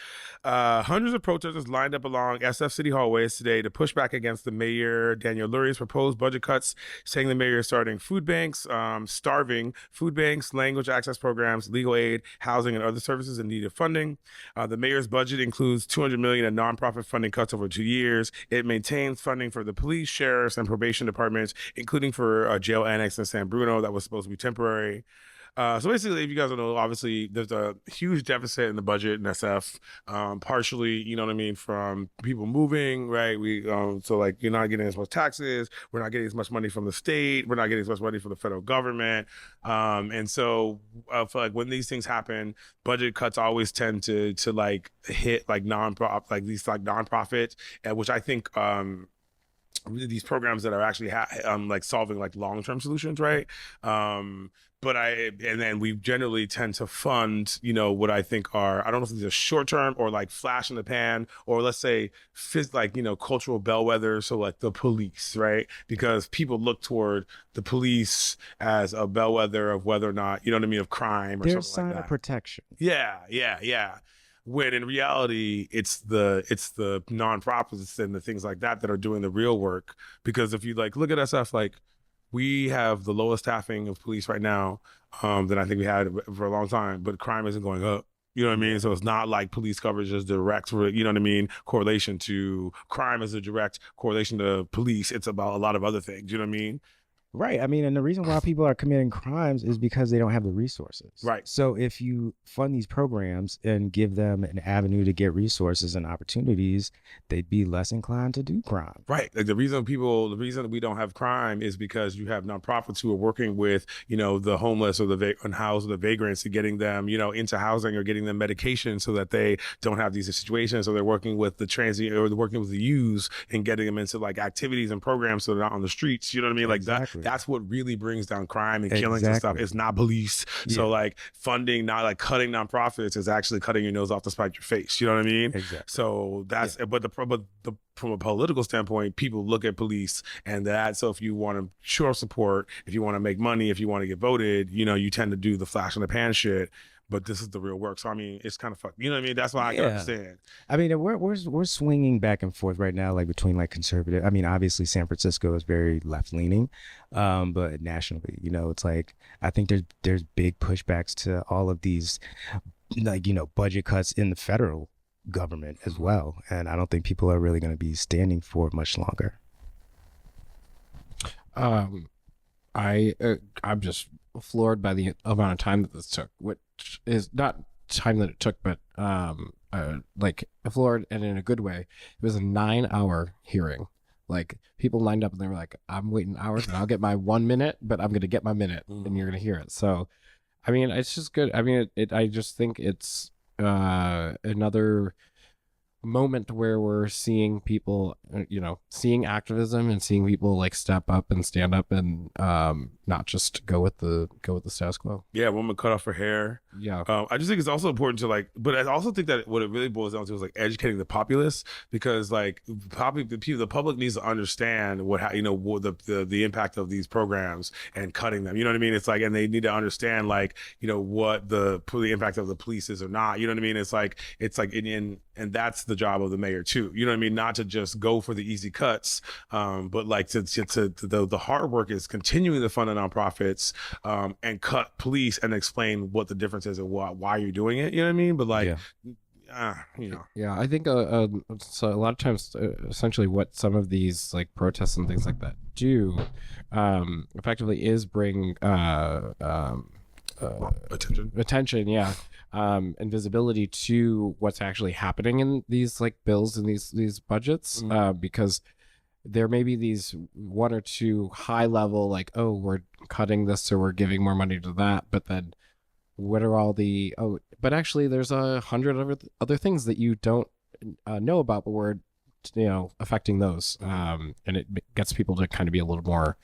Hundreds of protesters lined up along SF City hallways today to push back against the mayor, Daniel Lurie's proposed budget cuts, saying the mayor is starting food banks, starving food banks, language access programs, legal aid, housing, and other services in need of funding. The mayor's budget includes $200 million in nonprofit funding cuts over 2 years. It maintains funding for the police, sheriffs, and probation departments, including for a jail annex in San Bruno that was supposed to be temporary. So basically, if you guys don't know, obviously there's a huge deficit in the budget in SF, partially, you know what I mean, from people moving, right? So like you're not getting as much taxes, we're not getting as much money from the state, we're not getting as much money from the federal government, and so I feel like when these things happen, budget cuts always tend to like hit like nonprofits, which I think these programs that are actually like solving like long-term solutions, right? And then we generally tend to fund, you know, what I think are, I don't know if these are short-term or like flash in the pan, or let's say like, you know, cultural bellwethers. So like the police, right? Because people look toward the police as a bellwether of whether or not, you know what I mean, of crime or They're a something like sign that. of protection. Yeah. When in reality, it's the nonprofits and the things like that that are doing the real work. Because if you like look at SF, like we have the lowest staffing of police right now than I think we had for a long time, but crime isn't going up. You know what I mean? So it's not like police coverage is direct, you know what I mean, correlation to crime is a direct correlation to police. It's about a lot of other things. You know what I mean? Right. I mean, and the reason why people are committing crimes is because they don't have the resources. Right. So if you fund these programs and give them an avenue to get resources and opportunities, they'd be less inclined to do crime. Right. Like the reason we don't have crime is because you have nonprofits who are working with, you know, the homeless or the unhoused or the vagrants and getting them, you know, into housing or getting them medication so that they don't have these situations. So they're working with the transient or they're working with the youths and getting them into like activities and programs so they're not on the streets. You know what I mean? Like Exactly. that's what really brings down crime and killings and stuff. Exactly. It's not police. Yeah. So like funding, not like cutting nonprofits is actually cutting your nose off to spite your face. You know what I mean? Exactly. So that's, but from a political standpoint, people look at police and that. So if you want to show support, if you want to make money, if you want to get voted, you know, you tend to do the flash in the pan shit. But this is the real work. So I mean, it's kind of fucked. You know what I mean? That's why I can understand. I mean, we're swinging back and forth right now, like between like conservative. I mean, obviously San Francisco is very left leaning, but nationally, you know, it's like I think there's big pushbacks to all of these, like, you know, budget cuts in the federal government as well, and I don't think people are really going to be standing for it much longer. I'm just floored by the amount of time that this took, which is not time that it took, but like floored and in a good way. It was a 9-hour hearing. Like people lined up and they were like, I'm waiting hours and I'll get my 1 minute, but I'm going to get my minute and you're going to hear it. So, I mean, it's just good. I mean, I just think it's another moment where we're seeing people, seeing activism and seeing people like step up and stand up and not just go with the status quo. Yeah, woman cut off her hair. Yeah. I just think it's also important to like, but I also think that what it really boils down to is like educating the populace, because like probably the public needs to understand what the impact of these programs and cutting them. You know what I mean? It's like, and they need to understand like what the impact of the police is or not. You know what I mean? It's like and that's the job of the mayor too. You know what I mean? Not to just go for the easy cuts, but like the hard work is continuing to fund the nonprofits and cut police and explain what the difference is and why you're doing it. You know what I mean? But like, Yeah, I think so. A lot of times, essentially, what some of these like protests and things like that do, effectively, is bring attention, yeah, and visibility to what's actually happening in these like bills and these budgets, because there may be these one or two high level like, oh, we're cutting this or we're giving more money to that, but then what are all the but actually there's 100 other things that you don't know about, but we're affecting those, and it gets people to kind of be a little more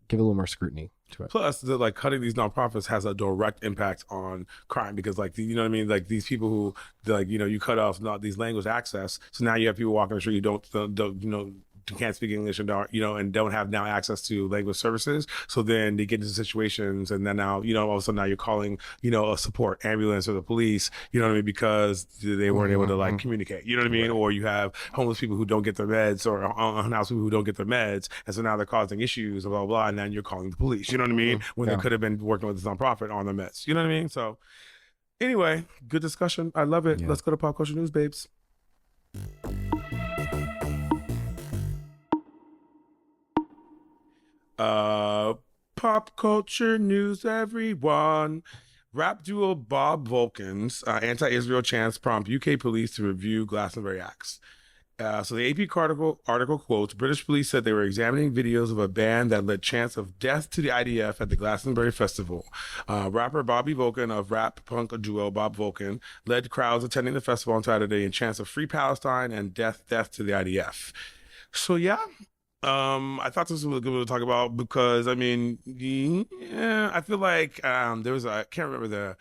give a little more scrutiny to it. Plus, like cutting these nonprofits has a direct impact on crime, because like you know what I mean, like these people who like you cut off not these language access, so now you have people walking the street who don't can't speak English and don't have now access to language services. So then they get into situations, and then now all of a sudden now you're calling a support ambulance or the police. You know what I mean? Because they weren't able to like communicate. You know what I mean? Right. Or you have homeless people who don't get their meds, or unhoused people who don't get their meds, and so now they're causing issues, blah blah blah, and then you're calling the police. You know what I mean? When they could have been working with this nonprofit on their meds. You know what I mean? So anyway, good discussion. I love it. Yeah. Let's go to pop culture news, babes. Pop culture news, everyone. Rap duo Bob Vulcan's anti-Israel chants prompt UK police to review Glastonbury acts. So the AP article quotes, British police said they were examining videos of a band that led chants of death to the IDF at the Glastonbury Festival. Rapper Bobby Vulcan of rap punk duo Bob Vulcan led crowds attending the festival on Saturday in chants of Free Palestine and death to the IDF. So yeah, I thought this was a good one to talk about, because I mean, yeah, I feel like there was I can't remember the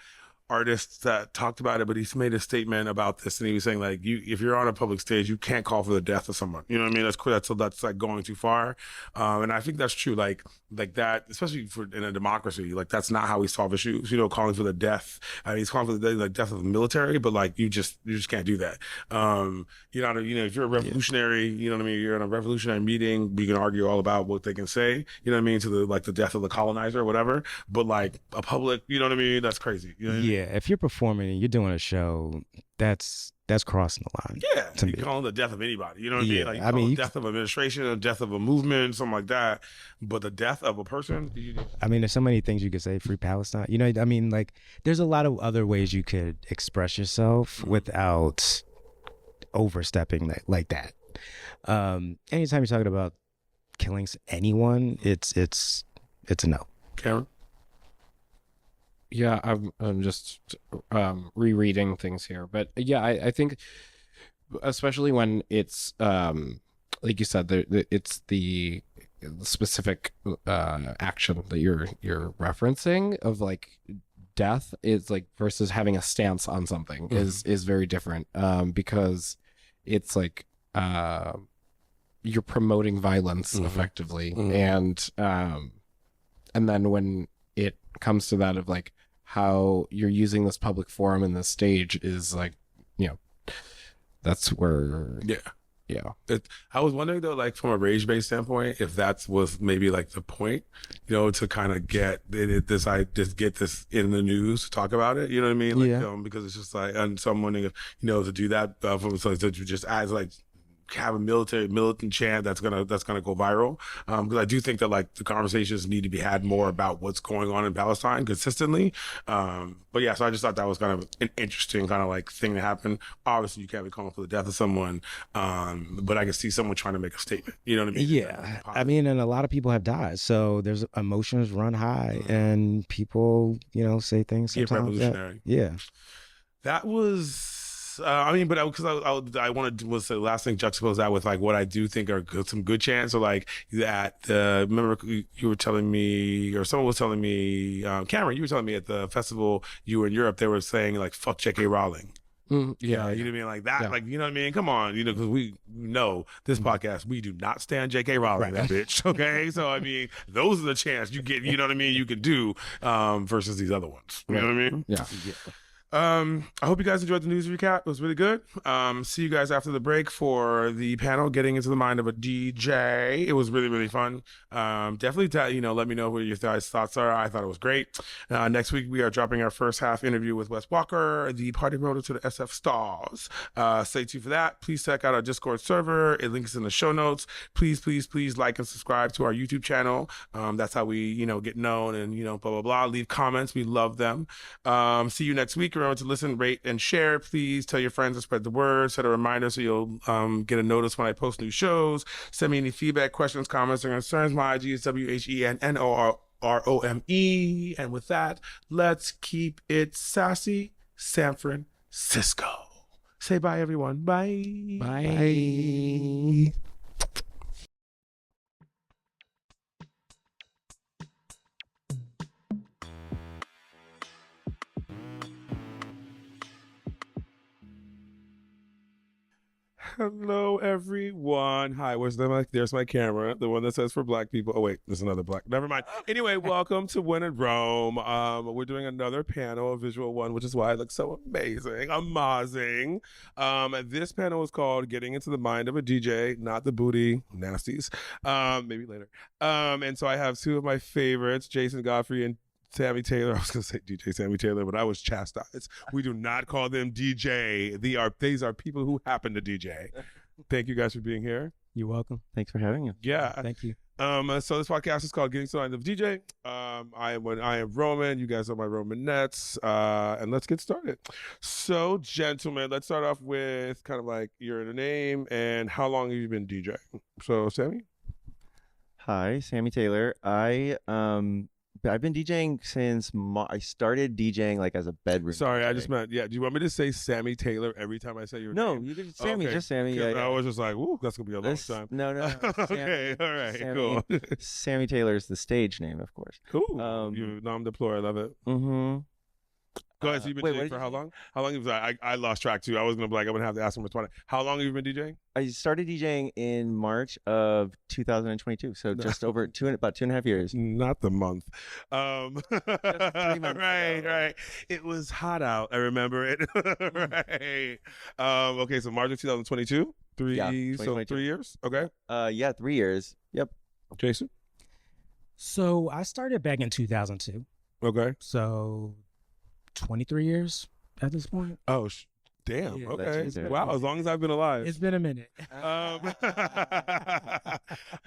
artist that talked about it, but he made a statement about this, and he was saying like, if you're on a public stage, you can't call for the death of someone. You know what I mean? That's cool. That's like going too far, and I think that's true. Like that, especially in a democracy, like that's not how we solve issues. Calling for the death. I mean, he's calling for the death of the military, but like you just can't do that. If you're a revolutionary, you know what I mean. You're in a revolutionary meeting, you can argue all about what they can say. You know what I mean? To the death of the colonizer or whatever. But like a public, you know what I mean? That's crazy. You know what I mean? Yeah, if you're performing and you're doing a show, that's crossing the line. Yeah, you call it the death of anybody. You know what I mean? Like, I mean, death of administration, or death of a movement, something like that. But the death of a person. I mean, there's so many things you could say. Free Palestine. I mean, like, there's a lot of other ways you could express yourself without overstepping like that. Anytime you're talking about killing anyone, it's a no. Karen. Yeah, I'm just rereading things here, but yeah, I think especially when it's like you said, it's the specific action that you're referencing of like death is like versus having a stance on something is very different, because it's like you're promoting violence effectively, and then when it comes to that of like how you're using this public forum and this stage is like, that's where I was wondering though, like from a rage-based standpoint, if that was maybe like the point, to kind of get get this in the news to talk about it. You know what I mean? Like, because it's just like, and so I'm wondering if to do that, so to just as like have a militant chant that's gonna go viral, because I do think that like the conversations need to be had more about what's going on in Palestine consistently, but yeah, so I just thought that was kind of an interesting kind of like thing to happen. Obviously you can't be calling for the death of someone, but I can see someone trying to make a statement, you know what I mean? Yeah, I mean, and a lot of people have died, so there's emotions run high, and people say things sometimes. Get revolutionary. Yeah, that was I mean, but because I wanted to was the last thing juxtapose that with like what I do think are some good chants. So like that. Remember you were telling me, or someone was telling me, Cameron, you were telling me at the festival you were in Europe, they were saying like "fuck J.K. Rowling." Yeah, You know what I mean? Like that, Yeah. like, you know what I mean? Come on, you know, because we know this podcast, we do not stand J.K. Rowling, that bitch. Okay. So, I mean, those are the chants you get, you know what I mean? You can do versus these other ones. You know what I mean? Yeah. I hope you guys enjoyed the news recap. It was really good. See you guys after the break for the panel, Getting into the Mind of a DJ. It was really, really fun. Definitely, let me know what your guys' thoughts are. I thought it was great. Next week, we are dropping our first half interview with Wes Walker, the party promoter to the SF Stars. Stay tuned for that. Please check out our Discord server. It links in the show notes. Please, please, please like and subscribe to our YouTube channel. That's how we, get known and, blah, blah, blah. Leave comments. We love them. See you next week. Remember to listen, rate, and share. Please tell your friends to spread the word. Set a reminder so you'll get a notice when I post new shows. Send me any feedback, questions, comments, or concerns. My IG is WHENNOROME. And with that, let's keep it sassy. San Francisco. Say bye, everyone. Bye. Bye. Hello, everyone. Hi, there's my camera, the one that says for black people. Oh, wait, there's another black. Never mind. Anyway, welcome to Whennrome. We're doing another panel, a visual one, which is why it looks so amazing. This panel is called Getting into the Mind of a DJ, not the booty nasties. Maybe later. And so I have two of my favorites, Jason Godfrey and Sammy Taylor. I was going to say DJ Sammy Taylor, but I was chastised. We do not call them DJ. These are people who happen to DJ. Thank you guys for being here. You're welcome. Thanks for having us. Yeah. Thank you. So this podcast is called Getting to the Mind of DJ. I am Roman. You guys are my Romanettes. And let's get started. So, gentlemen, let's start off with kind of like your name and how long have you been DJing? So, Sammy? Hi, Sammy Taylor. I've been DJing since I started DJing like as a bedroom. Sorry, DJ. I just meant, do you want me to say Sammy Taylor every time I say your name? No, you can Sammy, Okay. just Sammy. Yeah, I was just like, ooh, that's going to be a long time. No. Okay, all right, Sammy, cool. Sammy Taylor is the stage name, of course. Cool. You nom de plume, I love it. Mm-hmm. Go ahead, so you've been DJing for how long? How long have you I lost track too. I was going to be like, I'm going to have to ask him for 20. How long have you been DJing? I started DJing in March of 2022, so just over about 2.5 years. Not the month. Just 3 months right, ago. right. It was hot out. I remember it. Right. Okay, so March of 2022. So 2022. 3 years. Okay. Yeah, 3 years. Yep. Jason. So I started back in 2002. Okay. So 23 years at this point. Oh, damn. Yeah, okay. that's Wow. As long as I've been alive. It's been a minute.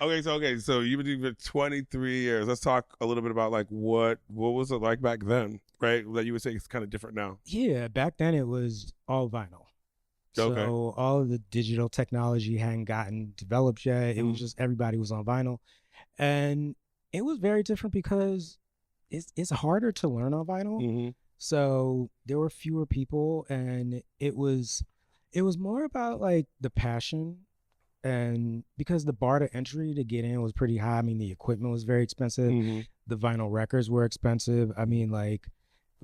Okay. So you've been doing it for 23 years. Let's talk a little bit about like what was it like back then, right? That you would say it's kind of different now. Yeah, back then it was all vinyl. Okay. So all of the digital technology hadn't gotten developed yet. It was just everybody was on vinyl. And it was very different because it's harder to learn on vinyl. Mm-hmm. So there were fewer people and it was more about like the passion, and because the bar to entry to get in was pretty high. I mean, the equipment was very expensive. Mm-hmm. The vinyl records were expensive. I mean, like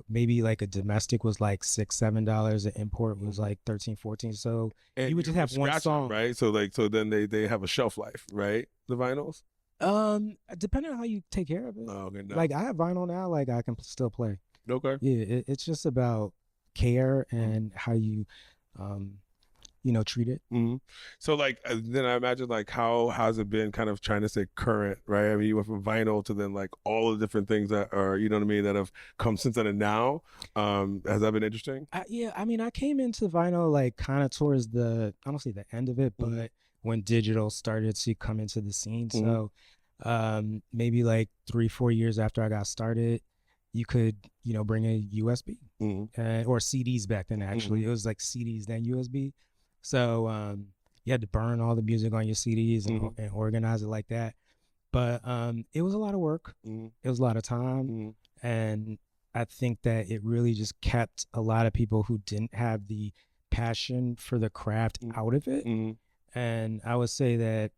maybe like a domestic was like $6-7. The import was like $13-14. So And you would just have one scratch 'em, song, right? So then they have a shelf life, right? The vinyls. depending on how you take care of it. Oh, okay. No. Like I have vinyl now, like I can still play. Okay. Yeah, it's just about care and how you treat it. Mm-hmm. So like then I imagine like how has it been kind of trying to stay current, right? I mean, you went from vinyl to then like all the different things that are, you know what I mean, that have come since then and now. Has that been interesting? I mean, I came into vinyl like kind of towards honestly the end of it, but when digital started to come into the scene. So maybe like 3-4 years after I got started, you could, bring a USB or CDs back then. Actually, it was like CDs then USB. So you had to burn all the music on your CDs and organize it like that. But it was a lot of work. It was a lot of time, and I think that it really just kept a lot of people who didn't have the passion for the craft out of it. And I would say that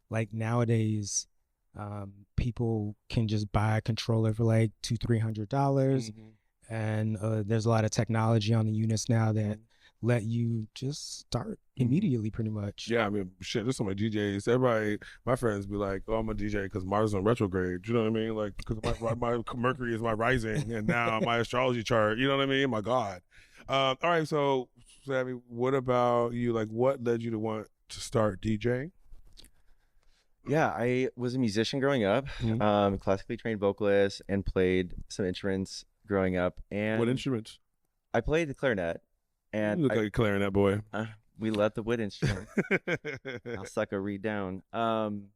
like nowadays, people can just buy a controller for like $200-$300, and there's a lot of technology on the units now that let you just start immediately, pretty much. Yeah, I mean, shit, there's so many DJs. Everybody, my friends be like, oh, I'm a DJ because Mars is on retrograde. You know what I mean? Like, because my Mercury is my rising, and now my astrology chart, you know what I mean? My God. All right, so, Sammy, what about you? Like, what led you to want to start DJing? Yeah, I was a musician growing up, classically trained vocalist, and played some instruments growing up. And What instruments? I played the clarinet. And You look like a clarinet boy. We love the wood instrument. I'll suck a reed down. And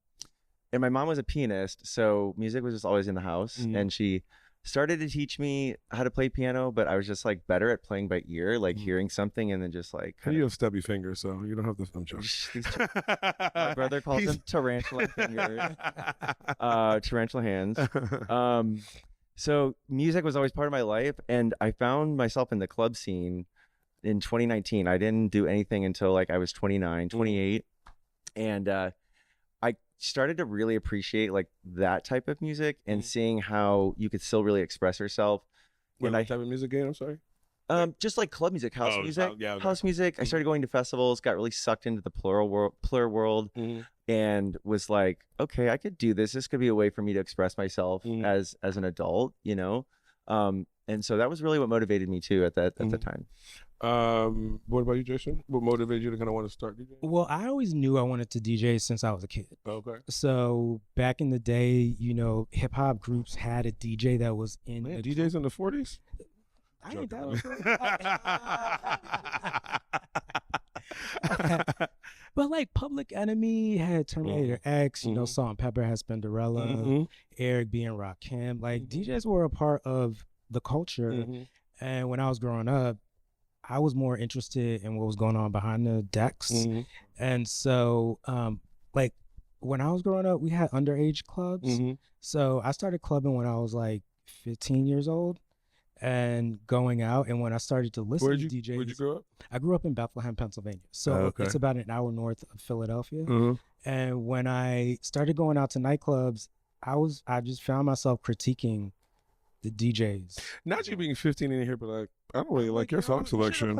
my mom was a pianist, so music was just always in the house. And she started to teach me how to play piano, but I was just like better at playing by ear, like hearing something and then just like. And you have stubby fingers, so you don't have the My brother calls them tarantula fingers, tarantula hands. So music was always part of my life, and I found myself in the club scene in 2019. I didn't do anything until like I was 29, 28. And I started to really appreciate like that type of music and seeing how you could still really express yourself. What type of music again? I'm sorry. Just like club music, house music, okay. house music. I started going to festivals, got really sucked into the plur world, and was like, okay, I could do this. This could be a way for me to express myself as an adult, you know. And so that was really what motivated me too at the time. What about you, Jason? What motivated you to kind of want to start DJing? Well, I always knew I wanted to DJ since I was a kid. Okay. So back in the day, you know, hip hop groups had a DJ that was in Man, DJs in the 40s? I think that was but like Public Enemy had Terminator X, you know, Salt and Pepper had Spinderella, Eric B and Rakim. Like DJs were a part of the culture. And when I was growing up, I was more interested in what was going on behind the decks. And so like when I was growing up, we had underage clubs. So I started clubbing when I was like 15 years old and going out. And when I started to listen to DJs. Where'd you grow up? I grew up in Bethlehem, Pennsylvania. So it's about an hour north of Philadelphia. And when I started going out to nightclubs, I just found myself critiquing the DJs. Not you being 15 in here, but like, I don't really like your song selection. I'm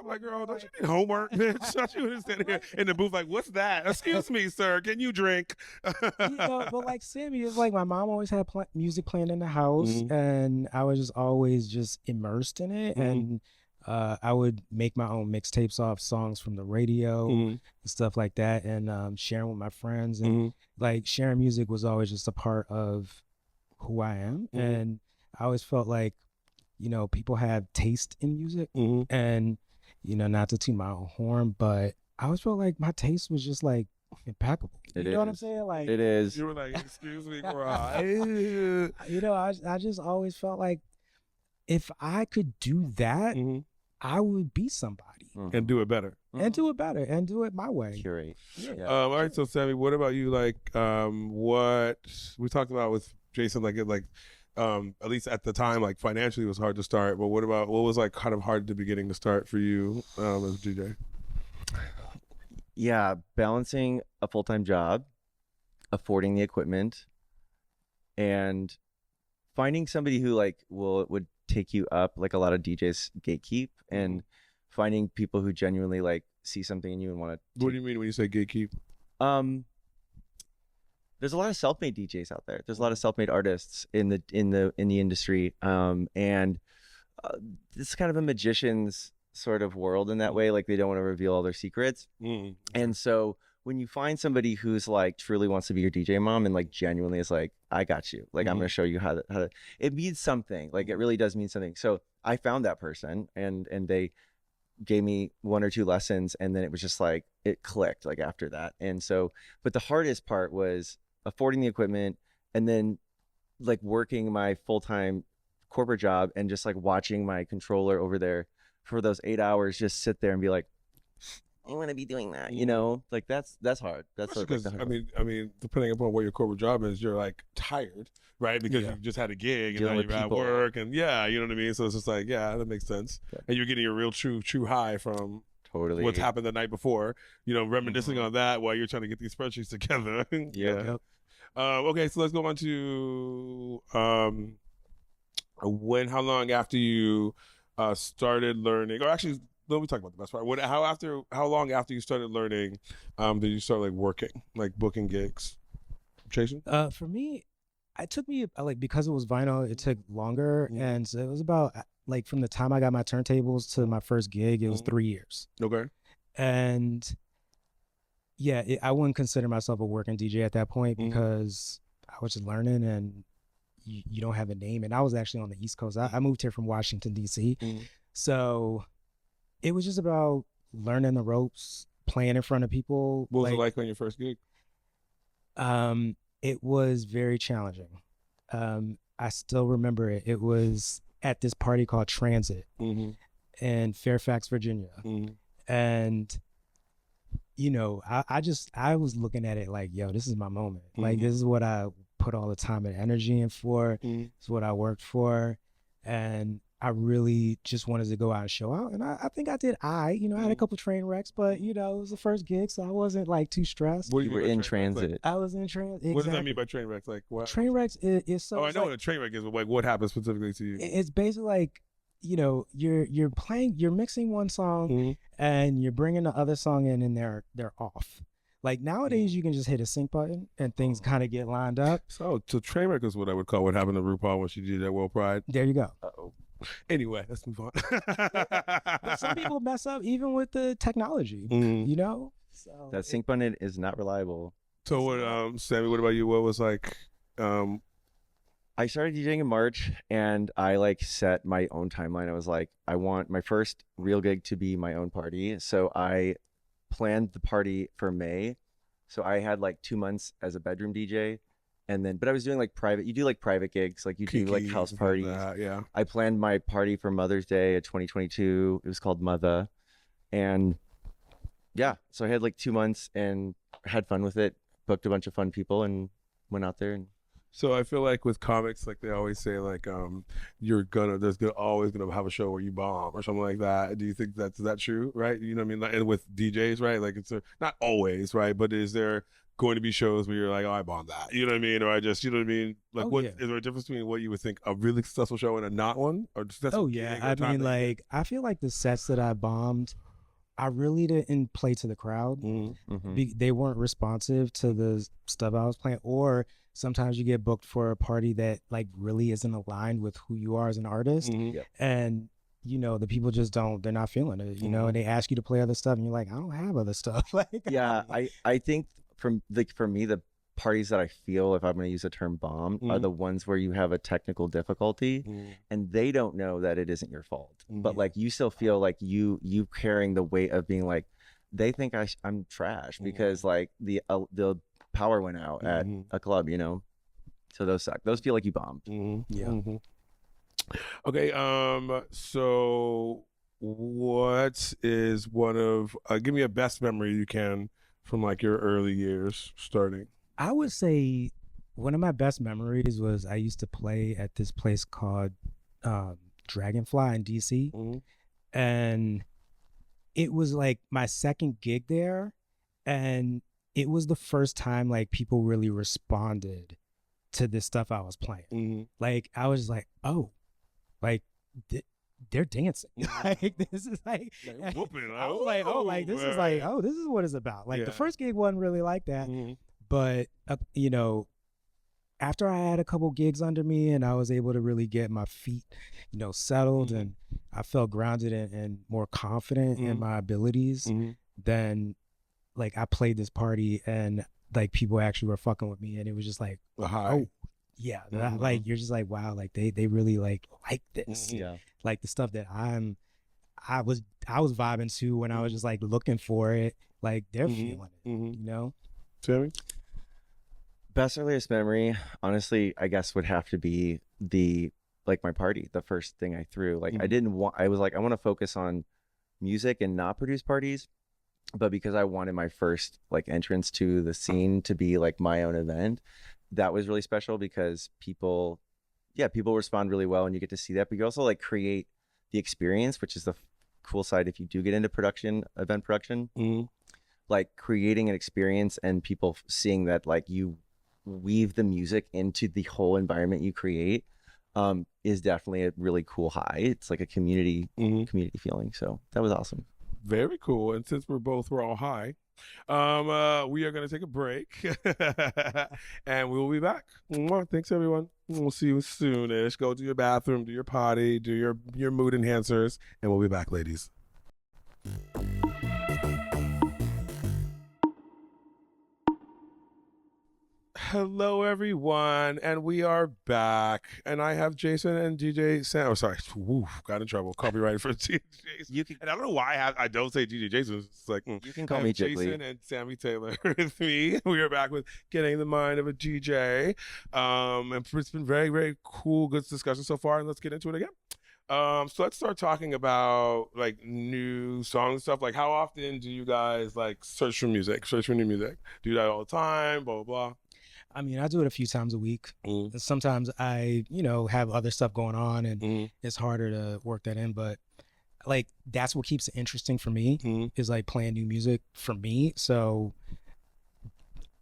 like, girl, don't you need homework, bitch? Don't you standing here in the booth like, what's that? Excuse me, sir, can you drink? You know, but like Sammy, it's like my mom always had music playing in the house, and I was just always just immersed in it. And I would make my own mixtapes off songs from the radio and stuff like that, and sharing with my friends. And like sharing music was always just a part of who I am. And I always felt like, you know, people have taste in music, and, you know, not to toot my own horn, but I always felt like my taste was just like impeccable. You know what I'm saying? Like, it is. You were like, excuse me, you know, I just always felt like if I could do that, I would be somebody and do it better. And do it better and do it my way. Curate. Yeah. All right, so Sammy, what about you? Like, what we talked about with Jason, like at least at the time, like financially it was hard to start, but what was like kind of hard at the beginning to start for you as a DJ? Yeah, balancing a full-time job, affording the equipment, and finding somebody who like would take you up, like a lot of DJs gatekeep, and finding people who genuinely like see something in you and want to. What do you mean when you say gatekeep? There's a lot of self-made DJs out there. There's a lot of self-made artists in the industry, and it's kind of a magician's sort of world in that way. Like they don't want to reveal all their secrets, and so when you find somebody who's like truly wants to be your DJ mom and like genuinely is like, I got you. Like I'm gonna show you how to. It means something. Like it really does mean something. So I found that person, and they gave me 1 or 2 lessons, and then it was just like it clicked like after that. And so, but the hardest part was affording the equipment, and then like working my full-time corporate job and just like watching my controller over there for those 8 hours just sit there and be like, I want to be doing that, you know, like that's hard. That's like Because the hard I mean, depending upon what your corporate job is, you're like tired, right? Because Yeah. you just had a gig and Dealing now with you're at people. work, and yeah, you know what I mean. So it's just like, yeah, that makes sense. Yeah. And you're getting a real true high from totally what's happened the night before. You know, reminiscing Mhm. on that while you're trying to get these spreadsheets together. Yeah. Yep. Okay, so let's go on to how long after you started learning, or actually, let me talk about the best part. How long after you started learning, did you start like working, like booking gigs? Jason? For me, it took me like, because it was vinyl, it took longer, Mhm. and so it was about like from the time I got my turntables to my first gig, it was Mhm. 3 years. Okay. And yeah, I wouldn't consider myself a working DJ at that point Mhm. because I was just learning, and you don't have a name. And I was actually on the East Coast. I moved here from Washington, D.C. Mhm. So it was just about learning the ropes, playing in front of people. What was it like on your first gig? It was very challenging. I still remember it. It was at this party called Transit Mm-hmm. in Fairfax, Virginia. Mm-hmm. And, you know, I was looking at it like, yo, this is my moment. Like, this is what I put all the time and energy in for. Mm-hmm. It's what I worked for. And I really just wanted to go out and show out. And I think I did. I had a couple train wrecks, but, you know, it was the first gig, so I wasn't like too stressed. What do You mean were by in train wrecks? Like, transit. I was in transit. Exactly. what does that mean by train wrecks? Like what? Train wrecks is so. Oh, I it's know like, what a train wreck is, but like what happened specifically to you? it's basically like, you know, you're mixing one song Mhm. and you're bringing the other song in, and they're off. Like nowadays, you can just hit a sync button and things kind of get lined up. So train wreck is what I would call what happened to RuPaul when she did that World Pride. There you go. Uh-oh. Anyway, let's move on. But some people mess up even with the technology, Mhm. you know. So That sync button is not reliable. So what, Sammy? What about you? What was like? I started DJing in March, and I like set my own timeline. I was like, I want my first real gig to be my own party. So I planned the party for May. So I had like 2 months as a bedroom DJ. And then, but I was doing like private, you do like private gigs, like you do like Kiki, house something like parties. that, yeah. I planned my party for Mother's Day of 2022. It was called Mother. And yeah, so I had like 2 months and had fun with it, booked a bunch of fun people and went out there. And So I feel like with comics, like they always say, like always gonna have a show where you bomb or something like that. Do you think is that true? Right? You know what I mean? Like, and with DJs, right? Like not always, right? But is there going to be shows where you're like, oh, I bombed that? You know what I mean? Or I just, you know what I mean? Like, Oh, is yeah. there a difference between what you would think a really successful show and a not one? Or successful Oh yeah, gig or I time mean, that you like I feel like the sets that I bombed, I really didn't play to the crowd. did? Mhm. They weren't responsive to the stuff I was playing, or sometimes you get booked for a party that like really isn't aligned with who you are as an artist, Mhm. Yep. and you know the people just they're not feeling it, you know, and they ask you to play other stuff, and you're like, I don't have other stuff. Like, yeah, I think for me, the parties that I feel, if I'm going to use the term bomb, are the ones where you have a technical difficulty Mhm. and they don't know that it isn't your fault. But Mhm. like you still feel like you carrying the weight of being like, they think I'm trash because like the power went out at Mhm. a club, you know. So those suck. Those feel like you bombed. Yeah. Mhm. Okay. So what is one of give me a best memory you can from like your early years starting? I would say one of my best memories was I used to play at this place called Dragonfly in DC, Mhm. and it was like my second gig there, and it was the first time like people really responded to this stuff I was playing. Mhm. Like I was like, oh, like they're dancing. Like this is like, Like whooping. I was like, oh, like this is like, oh, this is what it's about. Like Yeah. the first gig wasn't really like that, Mhm. but you know, after I had a couple gigs under me and I was able to really get my feet, you know, settled, Mhm. and I felt grounded and more confident in Mhm. my abilities, Mhm. then like I played this party and like people actually were fucking with me, and it was just like, A high. oh yeah, Mhm. like you're just like, wow, like they really like this, Mhm. Yeah. like the stuff that I was vibing to when I was just like looking for it, like they're Mhm. feeling it, Mhm. you know. Sammy? Best earliest memory, honestly, I guess would have to be my party, the first thing I threw. Like I Mhm. didn't want, I was like, I want to focus on music and not produce parties. but because I wanted my first like entrance to the scene to be like my own event, that was really special because people respond really well and you get to see that, but you also like create the experience, which is the cool side if you do get into event production, like creating an experience and people seeing that like you weave the music into the whole environment you create, is definitely a really cool high. It's like a community feeling. So that was awesome. Very cool. And since we're all high, we are going to take a break and we'll be back. Thanks everyone. We'll see you soonish. Go to your bathroom, do your potty, do your mood enhancers, and we'll be back, ladies. Hello everyone, and we are back. And I have Jason and DJ Sam. Oh, sorry. Woo, got in trouble. Copyright for DJ Jason. You can, And I don't know why I don't say DJ Jason. It's like you can call me Jiggly. Jason and Sammy Taylor with me. We are back with Getting the Mind of a DJ. And it's been very, very cool, good discussion so far. And let's get into it again. So let's start talking about like new songs and stuff. Like, how often do you guys like search for new music? Do you do that all the time? Blah, blah, blah. I mean, I do it a few times a week. Sometimes I, have other stuff going on and it's harder to work that in. But like, that's what keeps it interesting for me is like playing new music for me. So,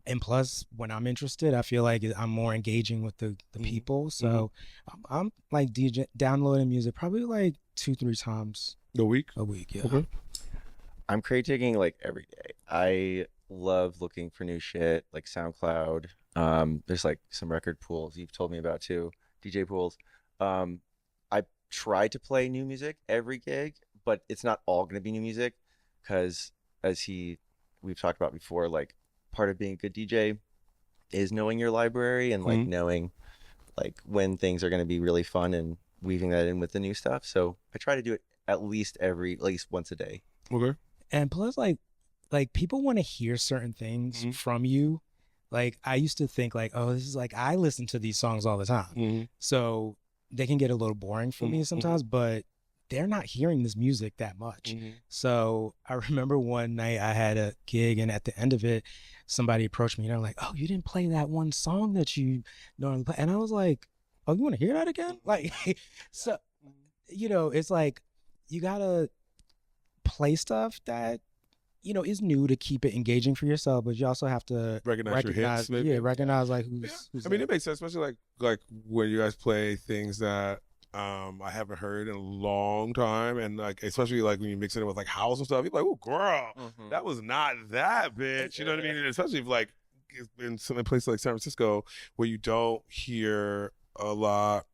and plus when I'm interested, I feel like I'm more engaging with the people. So I'm like downloading music probably like 2-3 times a week. Yeah. Okay. I'm crate digging like every day. I love looking for new shit like SoundCloud. There's like some record pools you've told me about too, DJ pools. I try to play new music every gig, but it's not all going to be new music because we've talked about before, like part of being a good DJ is knowing your library and like knowing like when things are going to be really fun and weaving that in with the new stuff. So I try to do it at least once a day. Okay. And plus like people want to hear certain things from you. Like I used to think like, oh, this is like, I listen to these songs all the time. So they can get a little boring for me sometimes, but they're not hearing this music that much. So I remember one night I had a gig and at the end of it, somebody approached me and they're like, oh, you didn't play that one song that you normally play. And I was like, oh, you want to hear that again? Like, so, it's like, you gotta play stuff that, is new to keep it engaging for yourself, but you also have to recognize your hits. Maybe. Yeah, recognize like who's I mean, it makes sense, especially like when you guys play things that I haven't heard in a long time, and like especially like when you mix it in with like house and stuff, you're like, oh girl, that was not that bitch. You know what I mean? And especially if like in some place like San Francisco where you don't hear a lot.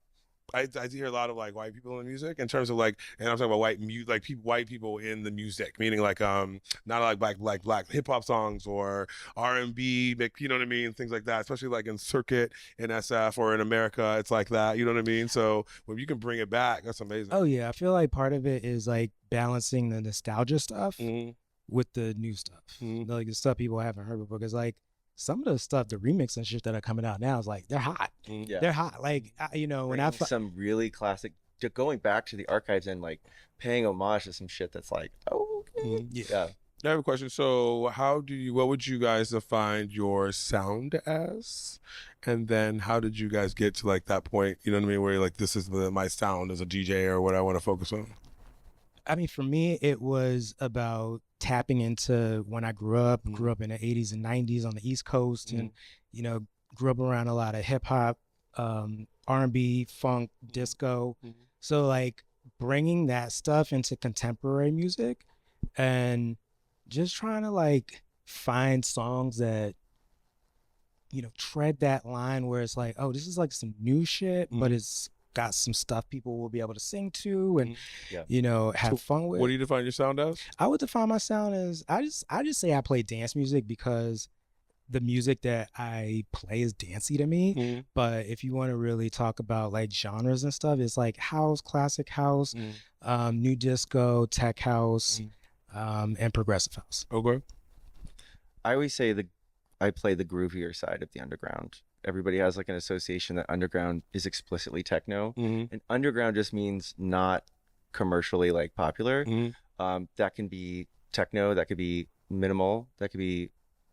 I hear a lot of like white people in music in terms of like, and I'm talking about white people in the music, meaning like not like black hip hop songs or R&B, you know what I mean, things like that. Especially like in circuit in SF or in America, it's like that. You know what I mean? So when you can bring it back, that's amazing. Oh yeah, I feel like part of it is like balancing the nostalgia stuff with the new stuff, like the stuff people haven't heard before. Because like some of the stuff, the remix and shit that are coming out now is like, they're hot. They're hot. Like, when I some really classic, going back to the archives and like paying homage to some shit that's like, oh, okay. Yeah. I have a question. So what would you guys define your sound as? And then how did you guys get to like that point, you know what I mean, where you're like, this is my sound as a DJ or what I want to focus on? I mean, for me, it was about tapping into when I grew up in the 80s and 90s on the East Coast and, grew up around a lot of hip hop, R&B, funk, disco. So like bringing that stuff into contemporary music and just trying to like find songs that, tread that line where it's like, oh, this is like some new shit, but it's got some stuff people will be able to sing to and have fun with. What do you define your sound as? I would define my sound as I just say I play dance music because the music that I play is dancey to me. But if you want to really talk about like genres and stuff, it's like house, classic house, new disco, tech house, and progressive house. Okay. I always say I play the groovier side of the underground. Everybody has like an association that underground is explicitly techno, and underground just means not commercially like popular. That can be techno, that could be minimal. That could be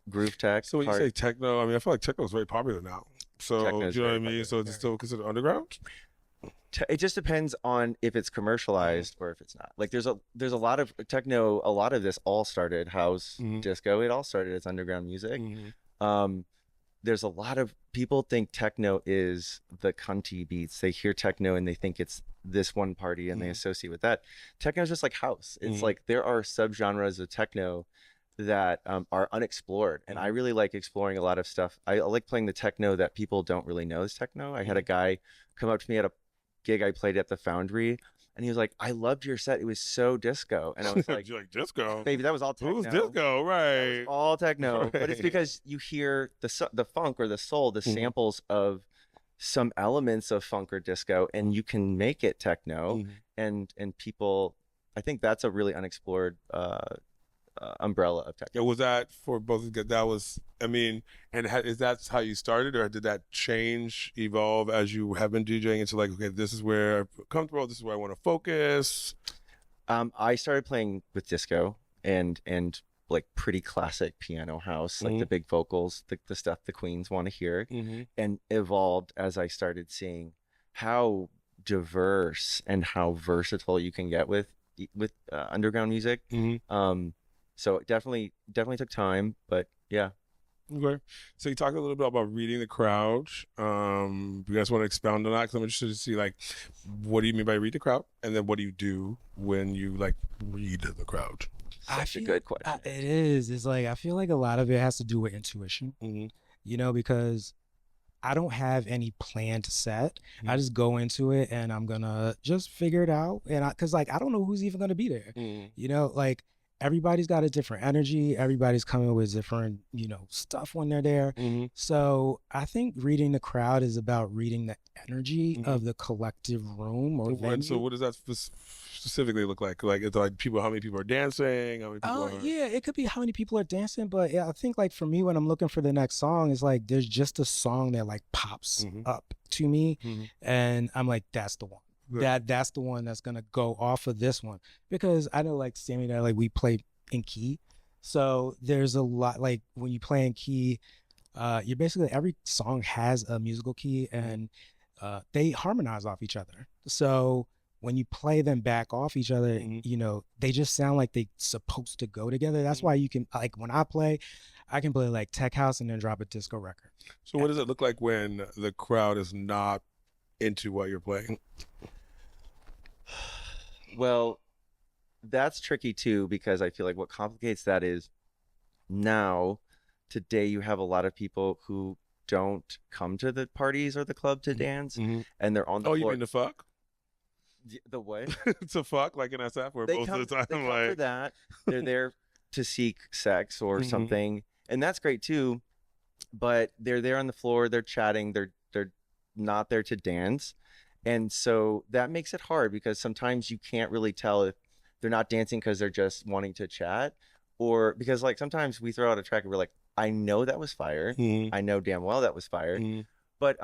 groove tech. So when you say techno, I mean, I feel like techno is very popular now. So do Techno's you know what I very mean? popular. So it's still considered underground? It just depends on if it's commercialized or if it's not. Like there's a lot of techno. A lot of this all started house, disco. It all started as underground music. There's a lot of people think techno is the cunty beats. They hear techno and they think it's this one party and they associate with that. Techno is just like house. It's like there are subgenres of techno that are unexplored, and I really like exploring a lot of stuff. I like playing the techno that people don't really know is techno. I had a guy come up to me at a gig I played at the Foundry, and he was like, "I loved your set. It was so disco." And I was like, You're like disco? "Baby, that was all techno." Who's disco? Right. All techno, Right. but it's because you hear the funk or the soul, the samples of some elements of funk or disco, and you can make it techno, and people. I think that's a really unexplored umbrella of techno. Was that for both of you? That was, I mean, and is that how you started, or did that change, evolve as you have been DJing into like, okay, this is where I'm comfortable, this is where I want to focus? I started playing with disco and like pretty classic piano house, like the big vocals, the stuff the queens want to hear, and evolved as I started seeing how diverse and how versatile you can get with underground music. So it definitely took time, but yeah. Okay. So you talked a little bit about reading the crowd. You guys want to expound on that? Because I'm interested to see, like, what do you mean by read the crowd? And then what do you do when you, like, read the crowd? Such a good question. It is. It's like, I feel like a lot of it has to do with intuition, you know, because I don't have any planned set. I just go into it and I'm going to just figure it out. And because, like, I don't know who's even going to be there. You know, like, everybody's got a different energy. Everybody's coming with different, you know, stuff when they're there. So I think reading the crowd is about reading the energy of the collective room or venue. So what does that specifically look like? Like, it's like people, how many people are dancing? How many people are... Yeah, it could be how many people are dancing, but yeah, I think like for me, when I'm looking for the next song, it's like there's just a song that like pops up to me, and I'm like, that's the one. That's the one that's gonna go off of this one, because I know like Sammy and I, like we play in key, so there's a lot, like when you play in key, you're basically, every song has a musical key and they harmonize off each other. So when you play them back off each other, you know, they just sound like they supposed to go together. That's why you can, like when I can play like tech house and then drop a disco record. So what does it look like when the crowd is not into what you're playing? Well, that's tricky too, because I feel like what complicates that is now, today, you have a lot of people who don't come to the parties or the club to dance, and they're on the floor. You mean the fuck? The what? To fuck, like in SF, where most of the time, they come like... for that. They're there to seek sex or something, and that's great too. But they're there on the floor, they're chatting, they're not there to dance. And so that makes it hard, because sometimes you can't really tell if they're not dancing because they're just wanting to chat, or because like sometimes we throw out a track and we're like, I know that was fire. I know damn well that was fire. But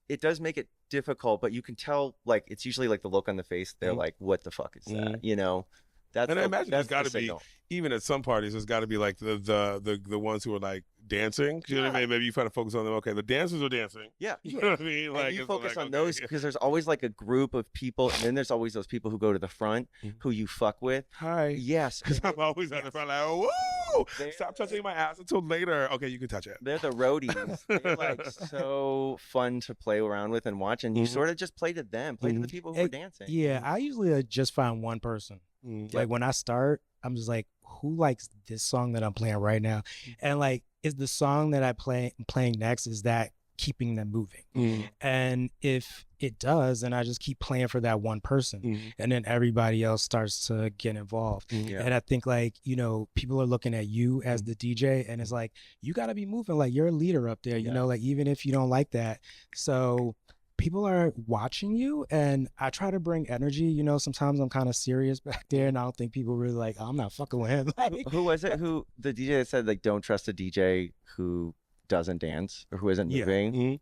it does make it difficult, but you can tell, like, it's usually like the look on the face. They're like, what the fuck is that? You know? That's and I imagine there's got to be, signal. even at some parties, there's got to be like the ones who are like dancing. You know what I mean? Maybe you kind of focus on them. Okay, the dancers are dancing. Yeah. You know what I mean? Like, And you it's focus like, on okay. those, because there's always like a group of people, and then there's always those people who go to the front who you fuck with. Hi. Yes. Because I'm always at the front like, whoa, stop touching my ass until later. Okay, you can touch it. They're the roadies. They're like so fun to play around with and watch, and you sort of just play to them, play to the people who are dancing. Yeah, I usually just find one person. Like when I start, I'm just like, who likes this song that I'm playing right now? And like, is the song that I'm playing next, is that keeping them moving? And if it does, then I just keep playing for that one person, and then everybody else starts to get involved. And I think, like, you know, people are looking at you as the DJ, and it's like, you got to be moving, like you're a leader up there, you know, like even if you don't like that. So people are watching you, and I try to bring energy. You know, sometimes I'm kind of serious back there, and I don't think people really like, I'm not fucking with him. Like, Who was it? Who the DJ that said like, don't trust a DJ who doesn't dance or who isn't moving?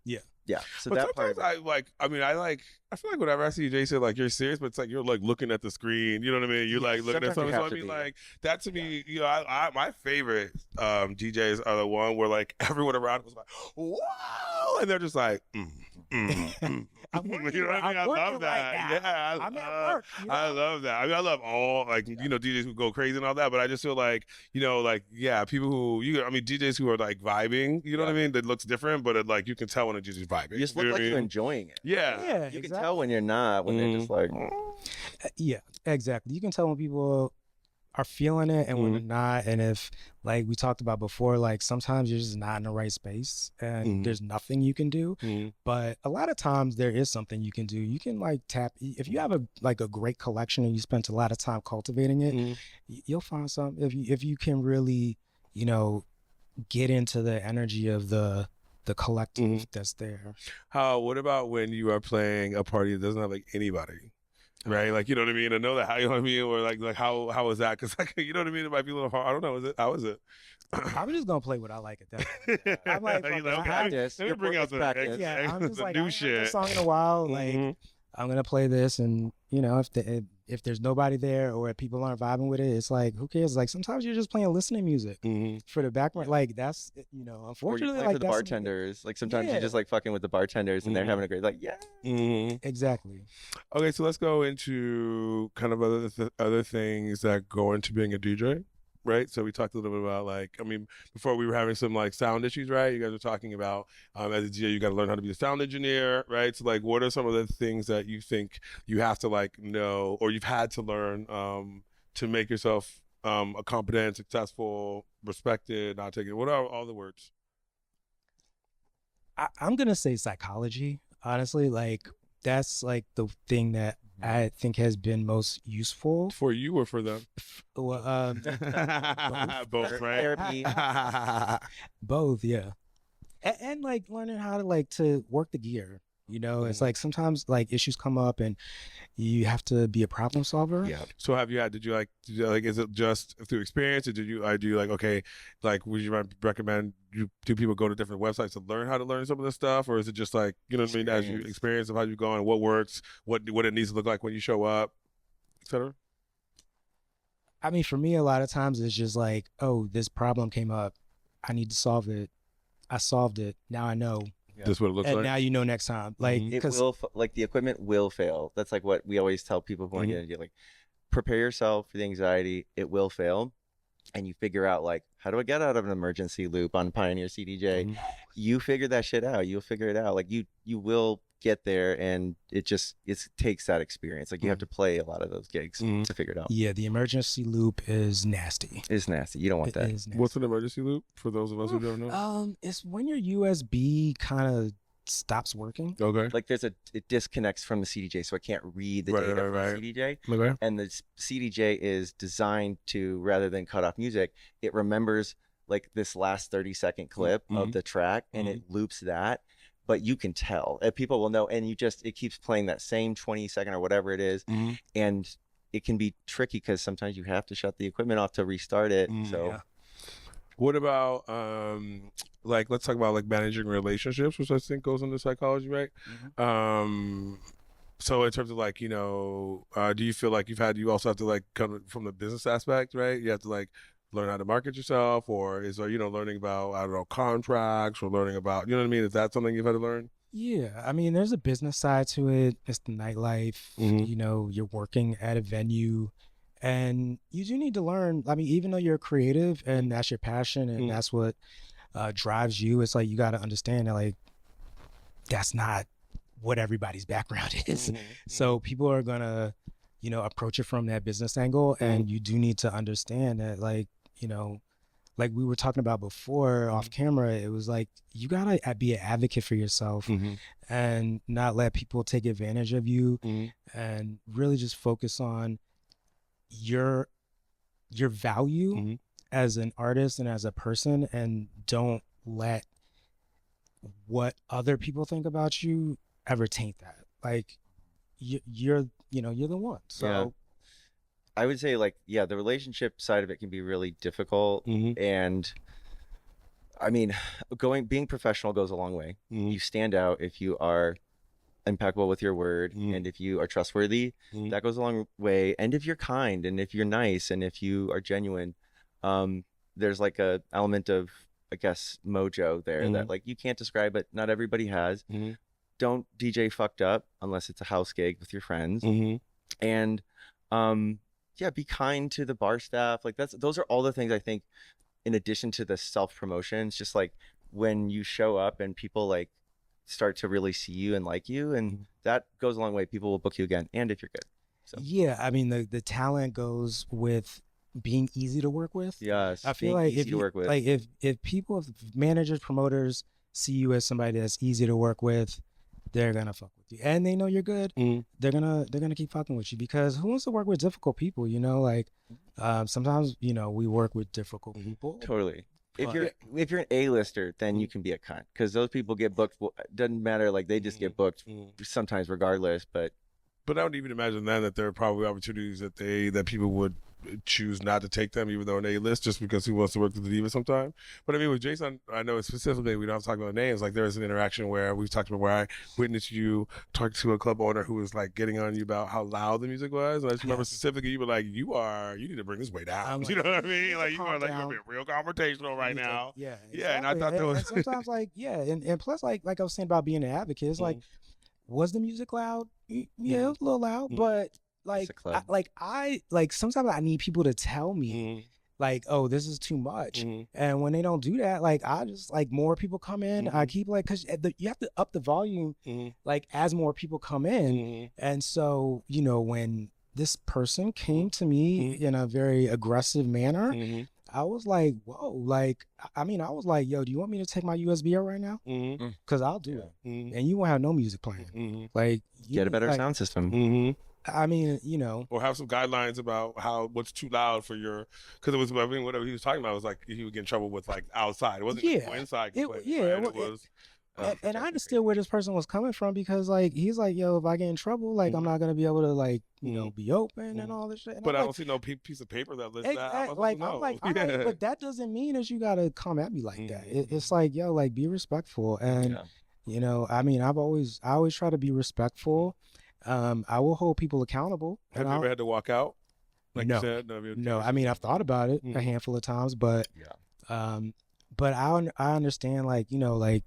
Yeah. So But that part. sometimes I feel like whenever I see Jason, like you're serious, but it's like you're like looking at the screen. You know what I mean? You're Yeah, like looking at sometimes you something. So have I to mean, be. like that to me, you know, my favorite DJs are the one where like everyone around was like, wow, and they're just like, I'm you working, know what I mean? I I'm working love that. right now. Yeah, I'm at work. You know? I love that. I mean, I love all like you know DJs who go crazy and all that, but I just feel like you know like yeah, people who I mean DJs who are like vibing. You know what I mean? That looks different, but it, like you can tell when a DJ's vibing. You just know look what like I you're mean? enjoying it. Yeah. Yeah, You can exactly. tell when you're not, when they're just like, Yeah, exactly. You can tell when people are feeling it and when they're not. And if, like we talked about before, like sometimes you're just not in the right space and there's nothing you can do. But a lot of times there is something you can do. You can like tap, if you have a great collection and you spent a lot of time cultivating it, you'll find something. If you can really, you know, get into the energy of the collective that's there. What about when you are playing a party that doesn't have like anybody? Right, like you know what I mean. I know that how you know what I mean, or like how is that? Because like you know what I mean, it might be a little hard. I don't know. How is it? I'm just gonna play what I like at that point. I'm like, You fuck know, it, I okay. practice. Let me Your bring out it's the practice. yeah, I'm just the like, new I haven't heard this shit. song in a while. Like, I'm gonna play this, and you know, if there's nobody there or if people aren't vibing with it, it's like, who cares? Like, sometimes you're just playing listening music for the background. Like, that's you know, Or you unfortunately, play like for the that's bartenders. Like sometimes Yeah. you just like fucking with the bartenders and they're having a great like, yeah. exactly. Okay, so let's go into kind of other things that go into being a DJ, right? So we talked a little bit about like, I mean, before we were having some like sound issues, right? You guys were talking about as a DJ, you got to learn how to be a sound engineer, right? So like, what are some of the things that you think you have to like know or you've had to learn to make yourself a competent, successful, respected, not taken? What are all the words? I'm gonna say psychology. Honestly, like that's like the thing that I think has been most useful. For you or for them? Well, Both, right? Therapy. both, yeah. And like learning how to like to work the gear. You know, it's like sometimes like issues come up and you have to be a problem solver. Yeah. So did you like, is it just through experience or do you like, okay, like, would you recommend do people go to different websites to learn how to learn some of this stuff? Or is it just like, you know what I mean? As you experience of how you go and what works, what it needs to look like when you show up, etc. I mean, for me, a lot of times it's just like, oh, this problem came up. I need to solve it. I solved it. Now I know. This is what it looks And like. now you know next time. Like, It because will like the equipment will fail. That's like what we always tell people who want to get into like prepare yourself for the anxiety. It will fail. And you figure out like, how do I get out of an emergency loop on Pioneer CDJ? You figure that shit out. You'll figure it out. Like you will get there, and it takes that experience. Like you have to play a lot of those gigs to figure it out. yeah, the emergency loop is nasty. It's nasty. You don't want It that. is nasty. What's an emergency loop for those of us who don't know? It's when your USB kind of stops working. Okay. Like it disconnects from the CDJ, so it can't read the data from the CDJ. Okay. And the CDJ is designed to, rather than cut off music, it remembers like this last 30-second clip of the track, and it loops that. But you can tell, and people will know, and it keeps playing that same 20-second or whatever it is, and it can be tricky because sometimes you have to shut the equipment off to restart it. So. Yeah. What about like let's talk about like managing relationships, which I think goes into psychology, right? So in terms of like, you know, do you feel like you also have to like come from the business aspect, right? You have to like learn how to market yourself, or is there, you know, learning about, I don't know, contracts, or learning about, you know what I mean? Is that something you've had to learn? Yeah, I mean, there's a business side to it. It's the nightlife. You know, you're working at a venue, and you do need to learn. I mean, even though you're creative and that's your passion and that's what drives you, it's like you got to understand that like that's not what everybody's background is. So people are gonna, you know, approach it from that business angle, and you do need to understand that, like, you know, like we were talking about before off camera, it was like you gotta be an advocate for yourself and not let people take advantage of you, and really just focus on your value as an artist and as a person, and don't let what other people think about you ever taint that. Like you're the one. So Yeah. I would say like, yeah, the relationship side of it can be really difficult, and I mean, being professional goes a long way. Mhm. You stand out if you are impeccable with your word, and if you are trustworthy, that goes a long way. And if you're kind, and if you're nice, and if you are genuine, there's like a element of, I guess, mojo there that like you can't describe, but not everybody has. Don't DJ fucked up unless it's a house gig with your friends. And yeah, be kind to the bar staff. Like those are all the things I think, in addition to the self promotion. It's just like when you show up and people like start to really see you and like you, and that goes a long way. People will book you again, and if you're good. So Yeah, I mean the talent goes with being easy to work with. yes, I feel being like easy if to you, work with. like if people, if managers, promoters see you as somebody that's easy to work with, they're gonna fuck with you, and they know you're good. They're gonna keep fucking with you, because who wants to work with difficult people? You know, like sometimes we work with difficult people. Totally. If But- if you're an A-lister, then you can be a cunt, because those people get booked. Doesn't matter. Like they just get booked sometimes, regardless. But I would even imagine then that there are probably opportunities that people would choose not to take them, even though on a list, just because he wants to work with the diva sometime. But I mean, with Jason, I know specifically, we don't have to talk about names. Like there's an interaction where we've talked about where I witnessed you talk to a club owner who was like getting on you about how loud the music was. And I just remember specifically, you were like, you need to bring this way down. Like, You know what I mean? Like you calm are like, down. you're being real confrontational right now. Yeah, Yeah, and I exactly. thought that was and sometimes like and plus like I was saying about being an advocate, it's like, was the music loud? Yeah, it was a little loud, but like It's a club. I sometimes I need people to tell me like, oh, this is too much. And when they don't do that, like I just like more people come in, I keep like, because you have to up the volume like as more people come in. And so when this person came to me in a very aggressive manner, I was like, whoa, like I mean, I was like, yo, do you want me to take my USB out right now? Because I'll do it, and you won't have no music playing. Like get a better like, sound system. I mean, or have some guidelines about what's too loud for your, because it was, I mean, whatever he was talking about was like he would get in trouble with like outside. It wasn't Yeah. inside. It- complaints, yeah, right? it It was. and I understood where this person was coming from, because like he's like, yo, if I get in trouble, like I'm not gonna be able to like be open and all this shit. And But I'm I like, don't see no piece of paper that lists that. I'm like supposed I'm to like, know. all right, but that doesn't mean that you gotta come at me like that. It's like, yo, like be respectful, and I mean, I always try to be respectful. I will hold people accountable. Have and you I'll- ever had to walk out? Like No. you said, No, I mean, I've thought about it a handful of times, but but I understand, like like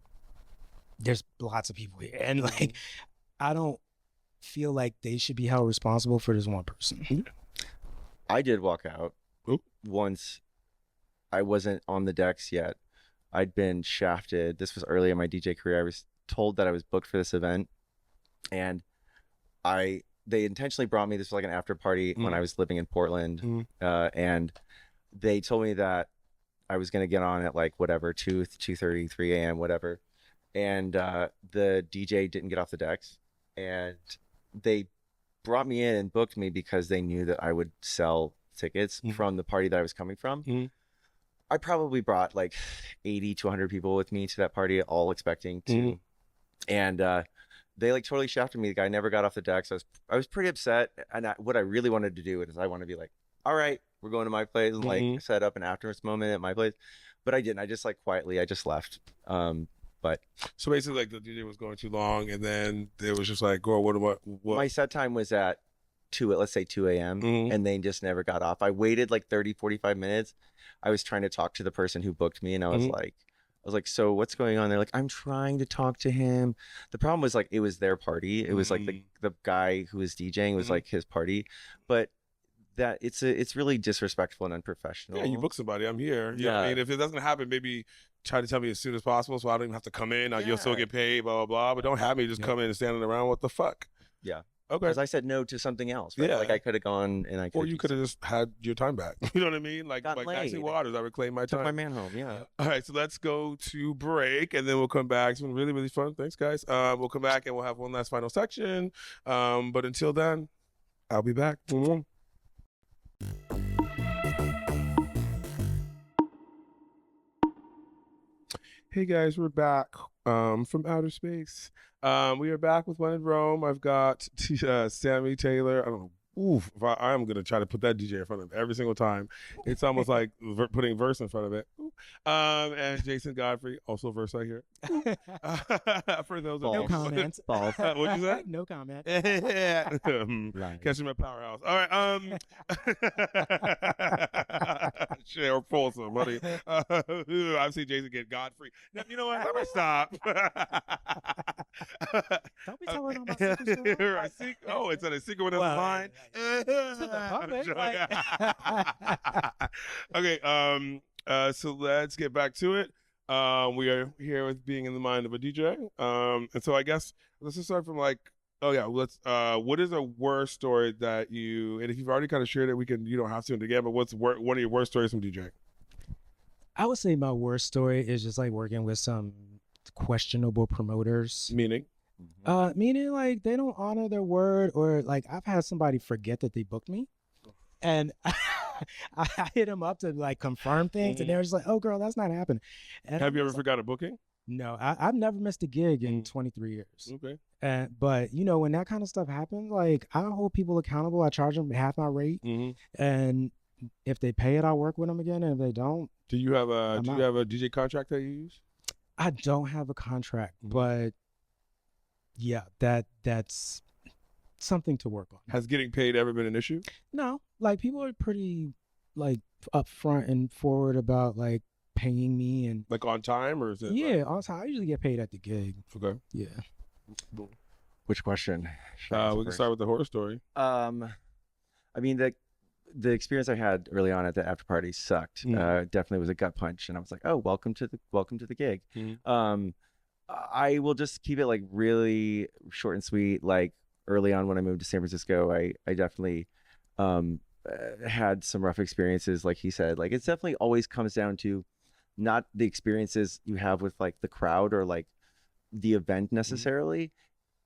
there's lots of people here, and like I don't feel like they should be held responsible for this one person. I did walk out once. I wasn't on the decks yet. I'd been shafted. This was early in my DJ career. I was told that I was booked for this event, and they intentionally brought me. This was like an after party when I was living in Portland, and they told me that I was gonna get on at like whatever 2:30, 3 a.m. whatever, and the DJ didn't get off the decks, and they brought me in and booked me because they knew that I would sell tickets from the party that I was coming from. I probably brought like 80 to 100 people with me to that party, all expecting to, and they like totally shafted me. The guy never got off the decks. I was pretty upset, and what I really wanted to do is I want to be like, all right, we're going to my place and like set up an afterwards moment at my place, but I didn't. I just like quietly, I just left. But so basically, like the DJ was going too long, and then it was just like, girl, what? my set time was at let's say 2 a.m. and they just never got off. I waited like 30, 45 minutes. I was trying to talk to the person who booked me, and I was like, so what's going on? They're like, I'm trying to talk to him. The problem was like, it was their party. It was like the guy who was DJing was like his party, but that it's really disrespectful and unprofessional. Yeah, you book somebody. I'm here. You know what I mean, if it doesn't happen, maybe try to tell me as soon as possible, so I don't even have to come in. You'll still get paid, blah blah blah. But don't have me just come in and standing around. What the fuck? Yeah. Okay. Because I said no to something else. Right? Yeah. Like I could have gone and I could. Or you could have just had your time back. You know what I mean? Like Got Maxie laid. Waters, I reclaim my took time. my man home. Yeah. All right, so let's go to break, and then we'll come back. It's been really, really fun. Thanks, guys. We'll come back, and we'll have one last final section. But until then, I'll be back. Hey guys, we're back from outer space. We are back with Whennrome. I've got Sammy Taylor. I don't know Oof, if I'm gonna try to put that DJ in front of every single time. It's almost like putting verse in front of it. And Jason Godfrey, also verse right here. For those of No you, comment. False. What'd you say? No comment. Yeah. Lies. Catch him at Powerhouse. All right. Share or Folsom, buddy. I've seen Jason get Godfrey. Now, you know what? Let me stop. Don't be telling them about secret stories. Oh, it's a secret one of Well, mine. to the public, Okay. So let's get back to it. We are here with being in the mind of a DJ. And so I guess let's just start from like, oh yeah, what is a worst story that you, and if you've already kind of shared it, you don't have to again, but what's one of your worst stories from DJing? I would say my worst story is just like working with some questionable promoters. Meaning? Meaning like they don't honor their word, or like I've had somebody forget that they booked me, and I hit them up to like confirm things, and they're just like, "Oh, girl, that's not happening." And Have you ever forgot a booking? No, I've never missed a gig in 23 years. Okay. But you know, when that kind of stuff happens, like I hold people accountable. I charge them half my rate, and if they pay it, I'll work with them again. And if they don't, do you have a DJ contract that you use? I don't have a contract, but yeah, that's something to work on. Has getting paid ever been an issue? No, like people are pretty like upfront and forward about like paying me, and like on time, or is it? Yeah, on time. I usually get paid at the gig. Okay. Yeah. Which question? We can start with the horror story. I mean, the experience I had early on at the after party sucked. Definitely was a gut punch, and I was like, "Oh, welcome to the gig." I will just keep it like really short and sweet. Like early on when I moved to San Francisco, I definitely had some rough experiences. Like he said, like it's definitely always comes down to not the experiences you have with like the crowd or like the event necessarily.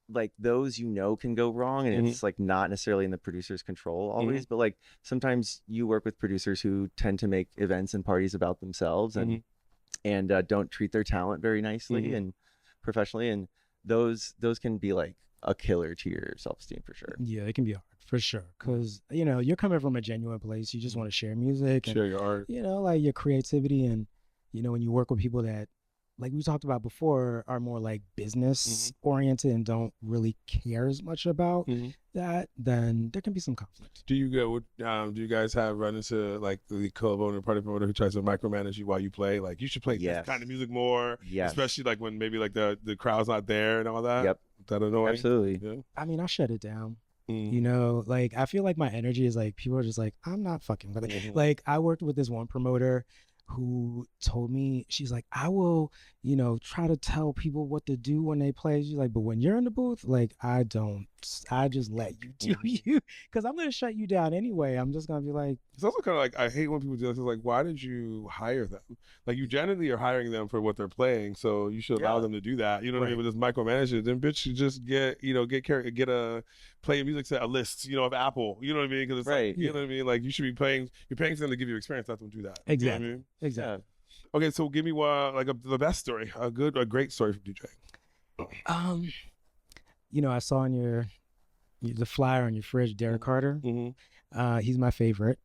Like those, you know, can go wrong, and it's like not necessarily in the producer's control always, but like sometimes you work with producers who tend to make events and parties about themselves and don't treat their talent very nicely and professionally, and those can be like a killer to your self-esteem for sure. Yeah, it can be hard for sure, because you know you're coming from a genuine place. You just want to share music, and, share your art, you know, like your creativity, and you know when you work with people that, like we talked about before, are more like business oriented and don't really care as much about that, then there can be some conflict. Do you guys have run into like the club owner, party promoter who tries to micromanage you while you play? Like you should play this kind of music more, especially like when maybe like the crowd's not there and all that. Yep. Is that annoying? Absolutely. Yeah. I mean, I shut it down. You know, like I feel like my energy is like people are just like, I'm not fucking with it. Like I worked with this one promoter who told me, she's like, I will, you know, try to tell people what to do when they play. She's like, but when you're in the booth, like I just let you do you, because I'm gonna shut you down anyway. I'm just gonna be like, it's also kind of like, I hate when people do this. It's like, why did you hire them? Like you generally are hiring them for what they're playing, so you should allow them to do that. You know what I mean? With this micromanagement, then bitch, you just get a play a music set, a list, you know, of Apple. You know what I mean? Because it's like, you know what I mean? Like you should be paying for them to give you experience. Let them do that. Exactly. You know what I mean? Exactly. Yeah. Okay, so give me the best story, a great story from DJing. You know, I saw on the flyer on your fridge, Derek Carter. He's my favorite,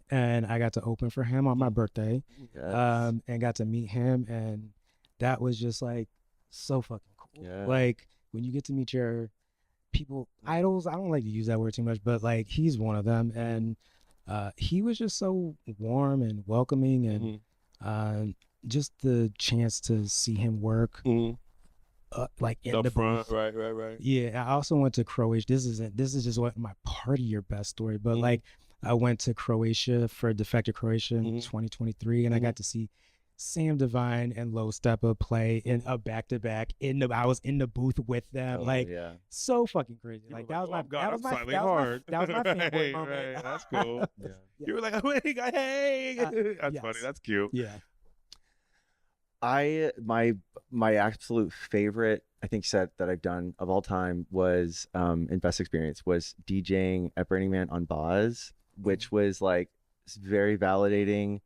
and I got to open for him on my birthday, and got to meet him, and that was just like so fucking cool. Yeah. Like when you get to meet your idols, I don't like to use that word too much, but like he's one of them, and he was just so warm and welcoming, and just the chance to see him work. Like in Up the front, booth. right. Yeah, I also went to Croatia. This is just what my party your best story, but like I went to Croatia for Defected Croatia in 2023, and I got to see Sam Divine and Low Steppa play in a back-to-back. I was in the booth with them, so fucking crazy. Like that was my fanboy moment. Right. That's cool. You were like, hey, that's funny. That's cute. Yeah. My absolute favorite, I think, set that I've done of all time was and best experience was DJing at Burning Man on Boz, which was like very validating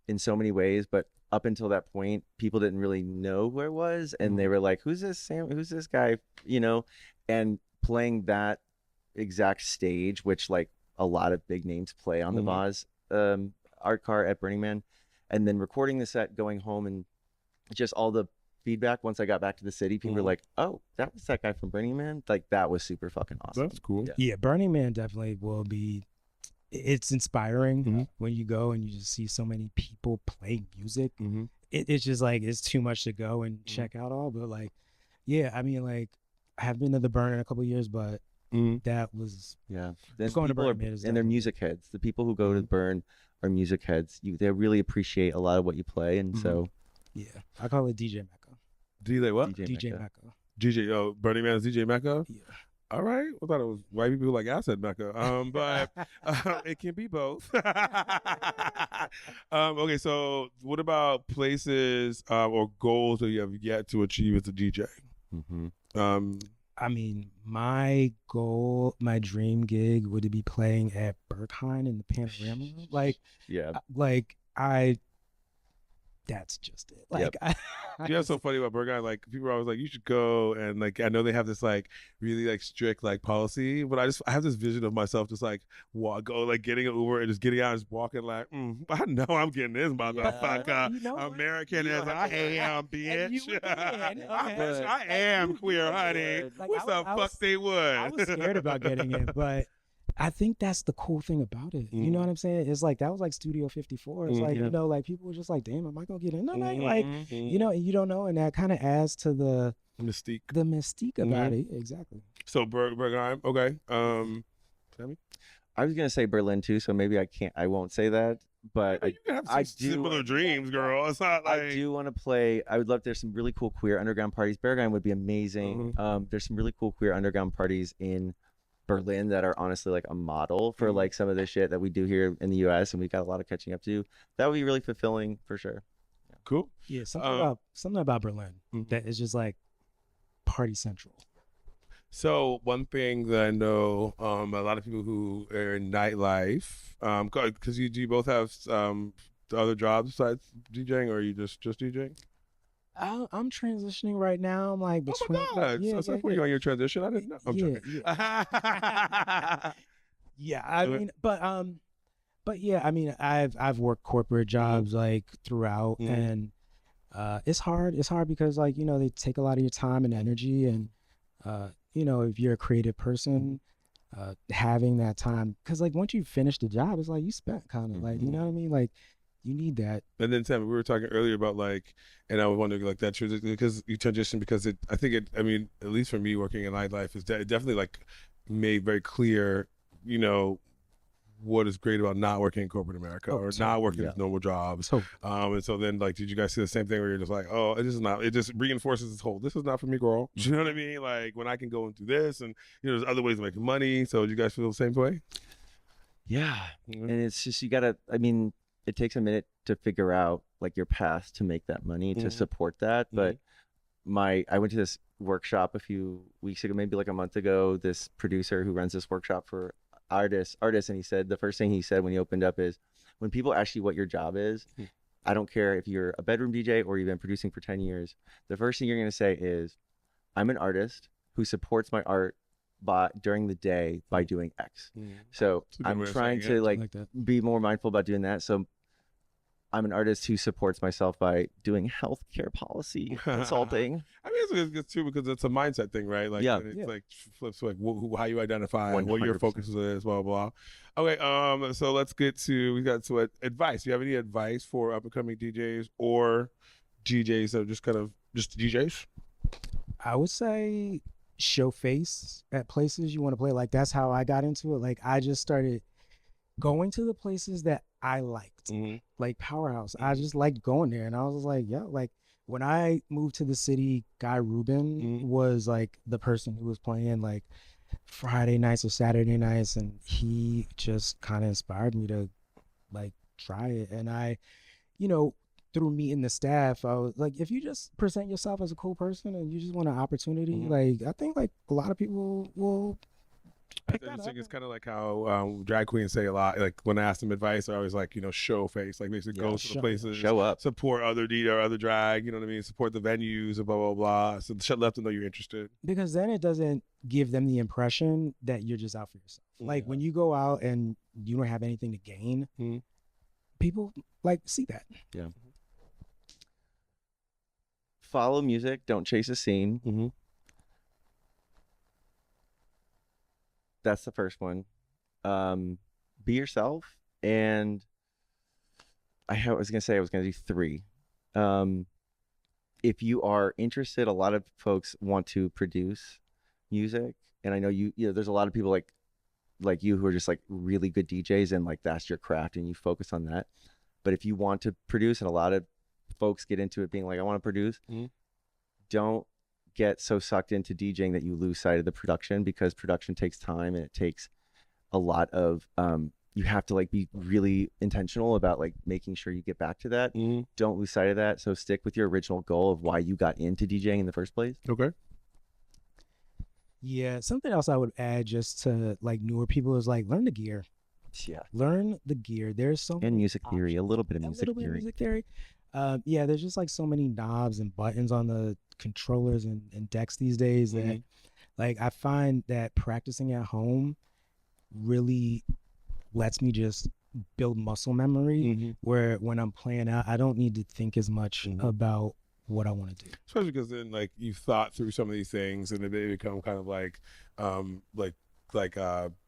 in so many ways, but up until that point people didn't really know who I was, and they were like, who's this Sam, who's this guy, you know, and playing that exact stage, which like a lot of big names play on the Mhm. Vaz art car at Burning Man, and then recording the set, going home, and just all the feedback once I got back to the city, people were Mhm. like, "Oh, that was that guy from Burning Man." Like that was super fucking awesome. That's cool. Yeah. Yeah, Burning Man definitely will be. It's inspiring Mhm. when you go and you just see so many people play music. Mm-hmm. It's just like it's too much to go and check out all. But like, yeah, I mean, like I have been to the Burn in a couple of years, but Mm-hmm. that was Yeah, then going to people Burning Man is and they're definitely- music heads. The people who go to Burn are music heads. They really appreciate a lot of what you play, and so yeah. I call it DJ Mecca. DJ what? DJ Mecca. Mecca. DJ. Oh, Burning Man is DJ Mecca. Yeah. All right. I thought it was white people like I said Mecca. But it can be both. Okay. So, what about places or goals that you have yet to achieve as a DJ? Mhm. I mean, my goal, my dream gig would be playing at Berghain in the Panorama. Yeah, That's just it. Like, Yep. You know what's so funny about Burger? Like people are always like, you should go, and like I know they have this like really like strict like policy, but I have this vision of myself just like getting an Uber and just getting out and just walking like, I know I'm getting this motherfucker. You know what? American You as don't I have to- am, And you bitch. would win, okay. I am queer, honey. Like, What's the I fuck was- they would? I was scared about getting in, but I think that's the cool thing about it. You know what I'm saying? It's like that was like Studio 54. It's like, Yeah. you know, like people were just like, damn, am I gonna get in tonight? Mhm, Like, mhm. you know, and you don't know, and that kind of adds to the Mystique. mystique about it. Exactly. So Bergheim, okay. Sammy? I was gonna say Berlin too, so maybe I won't say that, but You can have some I do- similar dreams, girl. It's not like I do want to play. I would love. There's some really cool queer underground parties. Berghain would be amazing. There's some really cool queer underground parties in Berlin that are honestly like a model for like some of the shit that we do here in the U.S. and we've got a lot of catching up to do. That would be really fulfilling for sure. cool. Yeah, something about Berlin that is just like party central. So one thing that I know, a lot of people who are in nightlife, because you both have other jobs besides DJing, or are you just DJing? I'm transitioning right now. I'm like between. Oh my God! Yeah, so yeah, supporting you on your transition. I didn't know. I'm yeah, joking. yeah. I Okay. mean, but yeah, I mean, I've worked corporate jobs like throughout, and it's hard. It's hard because like you know they take a lot of your time and energy, and you know if you're a creative person, having that time because like once you finish the job, it's like you spent kind of like you know what I mean. Like you need that. And then Sam, we were talking earlier about like, and I was wondering like that transition because you transition because I mean, at least for me working in nightlife is definitely like made very clear, you know, what is great about not working in corporate America or not working yeah. normal jobs. So And so then like, did you guys see the same thing where you're just like, oh, it just reinforces this whole, this is not for me, girl. Do you know what I mean? Like when I can go and do this and, you know, there's other ways of making money. So do you guys feel the same way? Yeah. And it's just, I mean, it takes a minute to figure out like your path to make that money to support that. But I went to this workshop a few weeks ago, maybe like a month ago, this producer who runs this workshop for artists. And he said, the first thing he said when he opened up is when people ask you what your job is, I don't care if you're a bedroom DJ or you've been producing for 10 years. The first thing you're going to say is, I'm an artist who supports my art during the day by doing X. So That's a good I'm way of trying saying to it. like that. be more mindful about doing that. So I'm an artist who supports myself by doing healthcare policy consulting. I mean, it's good too because it's a mindset thing, right? Like, Yeah. and it's like flips like how you identify, what your 100%. focus is, blah blah. Okay, so let's get to advice. Do you have any advice for up and coming DJs or DJs that are just kind of just DJs? I would say show face at places you want to play. Like that's how I got into it. Like I just started going to the places that I liked, like Powerhouse. I just liked going there, and I was like, yeah, like when I moved to the city, Guy Rubin was like the person who was playing like Friday nights or Saturday nights, and he just kind of inspired me to like try it. And I, you know, through meeting the staff, I was like, if you just present yourself as a cool person and you just want an opportunity, like I think like a lot of people will pick That's that interesting. up. It's kind of like how drag queens say a lot. Like when I ask them advice, they're always like, show face. Like basically Yeah, go to the places, show up. support other or other drag. You know what I mean? Support the venues and blah blah blah. So let them know you're interested. Because then it doesn't give them the impression that you're just out for yourself. Like when you go out and you don't have anything to gain, people like see that. Yeah. Follow music. Don't chase a scene. Mm-hmm. That's the first one. Be yourself. And I was gonna say I was gonna do 3. If you are interested, a lot of folks want to produce music, and I know you know there's a lot of people like you who are just like really good DJs, and like that's your craft and you focus on that. But if you want to produce, and a lot of folks get into it being like, I want to produce, don't get so sucked into DJing that you lose sight of the production, because production takes time and it takes a lot of you have to like be really intentional about like making sure you get back to that. Don't lose sight of that. So stick with your original goal of why you got into DJing in the first place. Okay. Yeah, something else I would add just to like newer people is like learn the gear. Yeah. Learn the gear. There's so And many music theory, a options. little bit of A music little bit of theory. music theory. Yeah, there's just like so many knobs and buttons on the controllers and decks these days that like I find that practicing at home really lets me just build muscle memory where when I'm playing out, I don't need to think as much about what I want to do. Especially because then like you've thought through some of these things and they become kind of like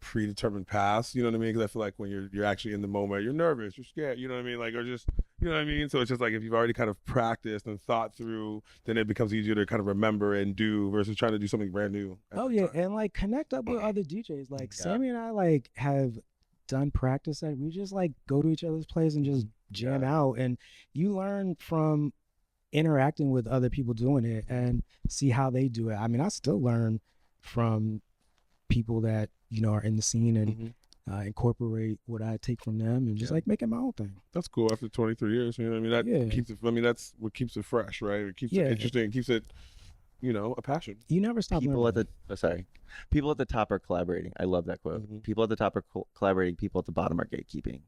predetermined paths, you know what I mean? Because I feel like when you're actually in the moment, you're nervous, you're scared, you know what I mean? Like, or just, you know what I mean? So it's just like if you've already kind of practiced and thought through, then it becomes easier to kind of remember and do versus trying to do something brand new. Oh yeah, and like connect up with other DJs. Like Sammy and I like have done practice that we just like go to each other's place and just jam out, and you learn from interacting with other people doing it and see how they do it. I mean, I still learn from people that are in the scene and incorporate what I take from them and just like make it my own thing. That's cool. After 23 years, you know what I mean? That keeps it. I mean, that's what keeps it fresh, right? It keeps it interesting. It keeps it, a passion. You never stop. People at the people at the top are collaborating. I love that quote. People at the top are collaborating. People at the bottom are gatekeeping.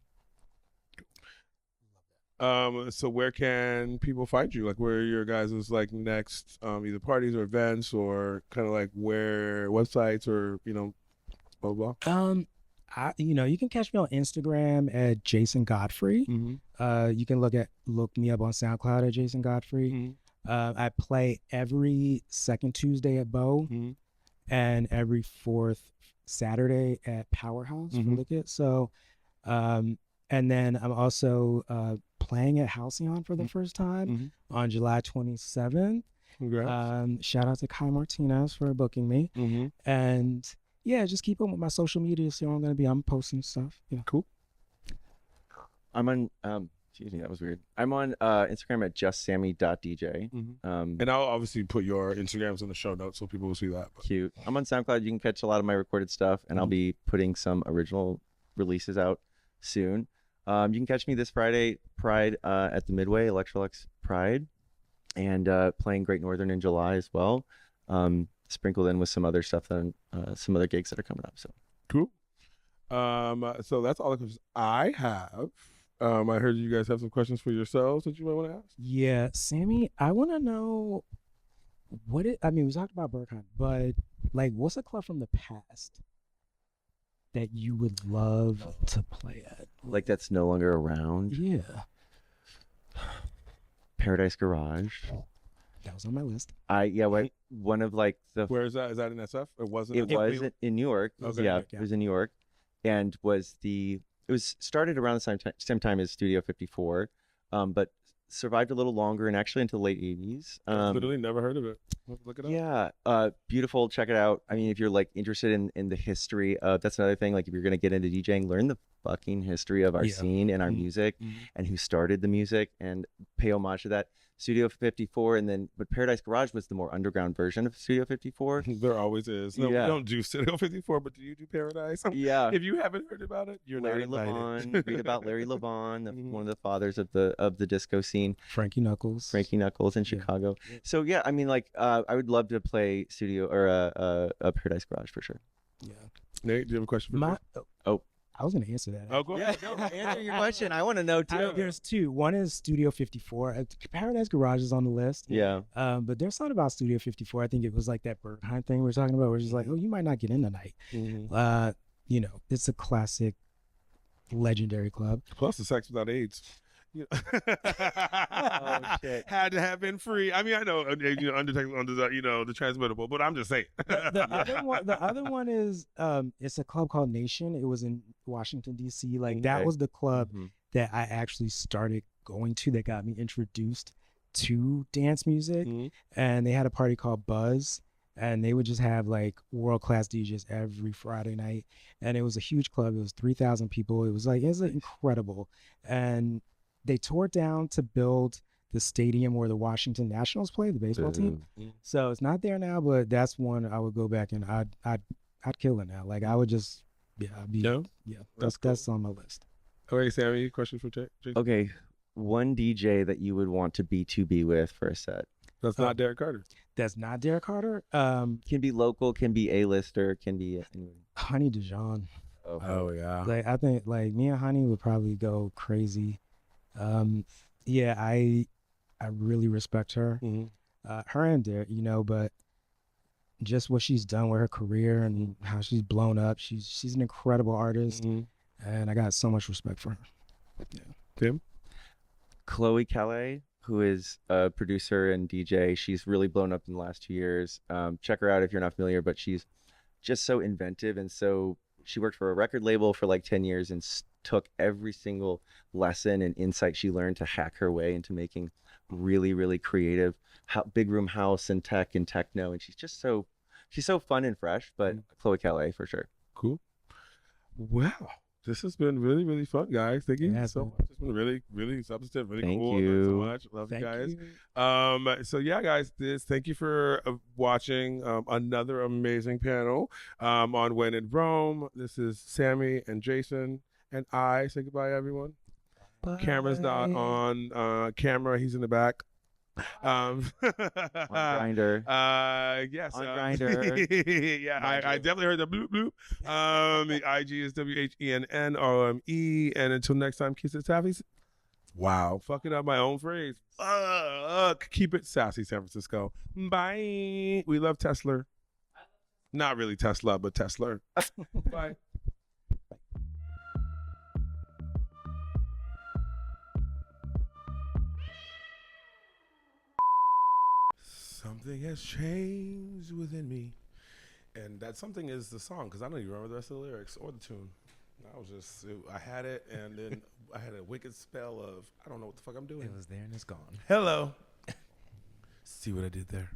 So where can people find you? Like, where are your guys' like next either parties or events, or kind of like where websites or blah blah. You can catch me on Instagram at Jason Godfrey. You can look me up on SoundCloud at Jason Godfrey. I play every second Tuesday at Bo and every fourth Saturday at Powerhouse for Lickit. So, and then I'm also playing at Halcyon for the first time on July 27th. Congrats. Shout out to Kai Martinez for booking me. And yeah, just keep up with my social media. See where I'm going to be. I'm posting stuff. Yeah. Cool. I'm on, excuse me, that was weird. I'm on Instagram at justsammy.dj. And I'll obviously put your Instagrams in the show notes so people will see that. But. Cute. I'm on SoundCloud. You can catch a lot of my recorded stuff, and I'll be putting some original releases out soon. You can catch me this Friday, Pride, at the Midway, Electrolux Pride, and playing Great Northern in July as well. Sprinkled in with some other stuff, some other gigs that are coming up. So cool. So that's all the questions I have. I heard you guys have some questions for yourselves that you might want to ask. Yeah, Sammy, I want to know we talked about Berghain, but like, what's a club from the past that you would love to play at? Like that's no longer around. Yeah. Paradise Garage. That was on my list. One of like the. Where is that? Is that in SF? Or was it? It was in New York. Okay. Yeah, it was in New York, and it was started around the same time as Studio 54, but survived a little longer and actually into the late 80s. Literally never heard of it. Look it up. Yeah, beautiful. Check it out. I mean, if you're like interested in the history of, that's another thing. Like if you're gonna get into DJing, learn the fucking history of our scene and our music and who started the music, and pay homage to that. Studio 54, but Paradise Garage was the more underground version of Studio 54. There always is. No, we don't do Studio 54, but do you do Paradise? Yeah. If you haven't heard about it, you're Larry not Levon. Read about Larry Levon, one of the fathers of the disco scene. Frankie Knuckles in Chicago. So yeah, I mean, like, I would love to play Studio or a Paradise Garage for sure. Yeah. Nate, do you have a question for My, me? I was gonna answer that. Oh, go ahead. No, answer your question. I want to know too. There's two. One is Studio 54. Paradise Garage is on the list. Yeah. But there's something about Studio 54. I think it was like that Berghain thing we were talking about, where it's like, oh, you might not get in tonight. You know, it's a classic, legendary club. Plus the sex without AIDS. You know. Oh, shit. Had to have been free. I mean, I know, under the transmittable, but I'm just saying. The other one is it's a club called Nation. It was in Washington D.C. Like that Okay. was the club that I actually started going to, that got me introduced to dance music. And they had a party called Buzz, and they would just have like world-class DJs every Friday night, and it was a huge club. It was 3,000 people. It was incredible. And they tore it down to build the stadium where the Washington Nationals play, the baseball team. So it's not there now, but that's one I would go back and I'd kill it now. Like I would just that's on my list. Okay, Sammy, question for Jason? Okay, one DJ that you would want to B2B with for a set. That's not Derek Carter. That's not Derek Carter. Can be local, can be A-lister, can be Honey Dijon. Oh yeah. Like I think like me and Honey would probably go crazy. Yeah, I really respect her. Her and Derek, but just what she's done with her career and how she's blown up. She's an incredible artist, and I got so much respect for her. Yeah. Tim? Chloe Calais, who is a producer and DJ. She's really blown up in the last 2 years. Check her out if you're not familiar, but she's just so inventive. And so she worked for a record label for like 10 years and took every single lesson and insight she learned to hack her way into making really, really creative big room house and tech and techno. And she's so fun and fresh, but Chloe Calais for sure. Cool. Wow. This has been really, really fun, guys. Thank you so much. It's been really, really substantive, really Thank cool. you. Thanks so much. Love you guys. So yeah, guys, thank you for watching another amazing panel on Whennrome. This is Sammy and Jason, and I say goodbye, everyone. Bye. Camera's not on camera. He's in the back. On Grindr. Yes. On Grindr. Yeah, I definitely heard the bloop bloop. The IG is WHENNROME. And until next time, kiss it sassy. Wow, fucking up my own phrase. Keep it sassy, San Francisco. Bye. We love Tesla. Not really Tesla, but Tesla. Bye. Something has changed within me. And that something is the song, because I don't even remember the rest of the lyrics or the tune. I had it, and then I had a wicked spell of, I don't know what the fuck I'm doing. It was there and it's gone. Hello. See what I did there?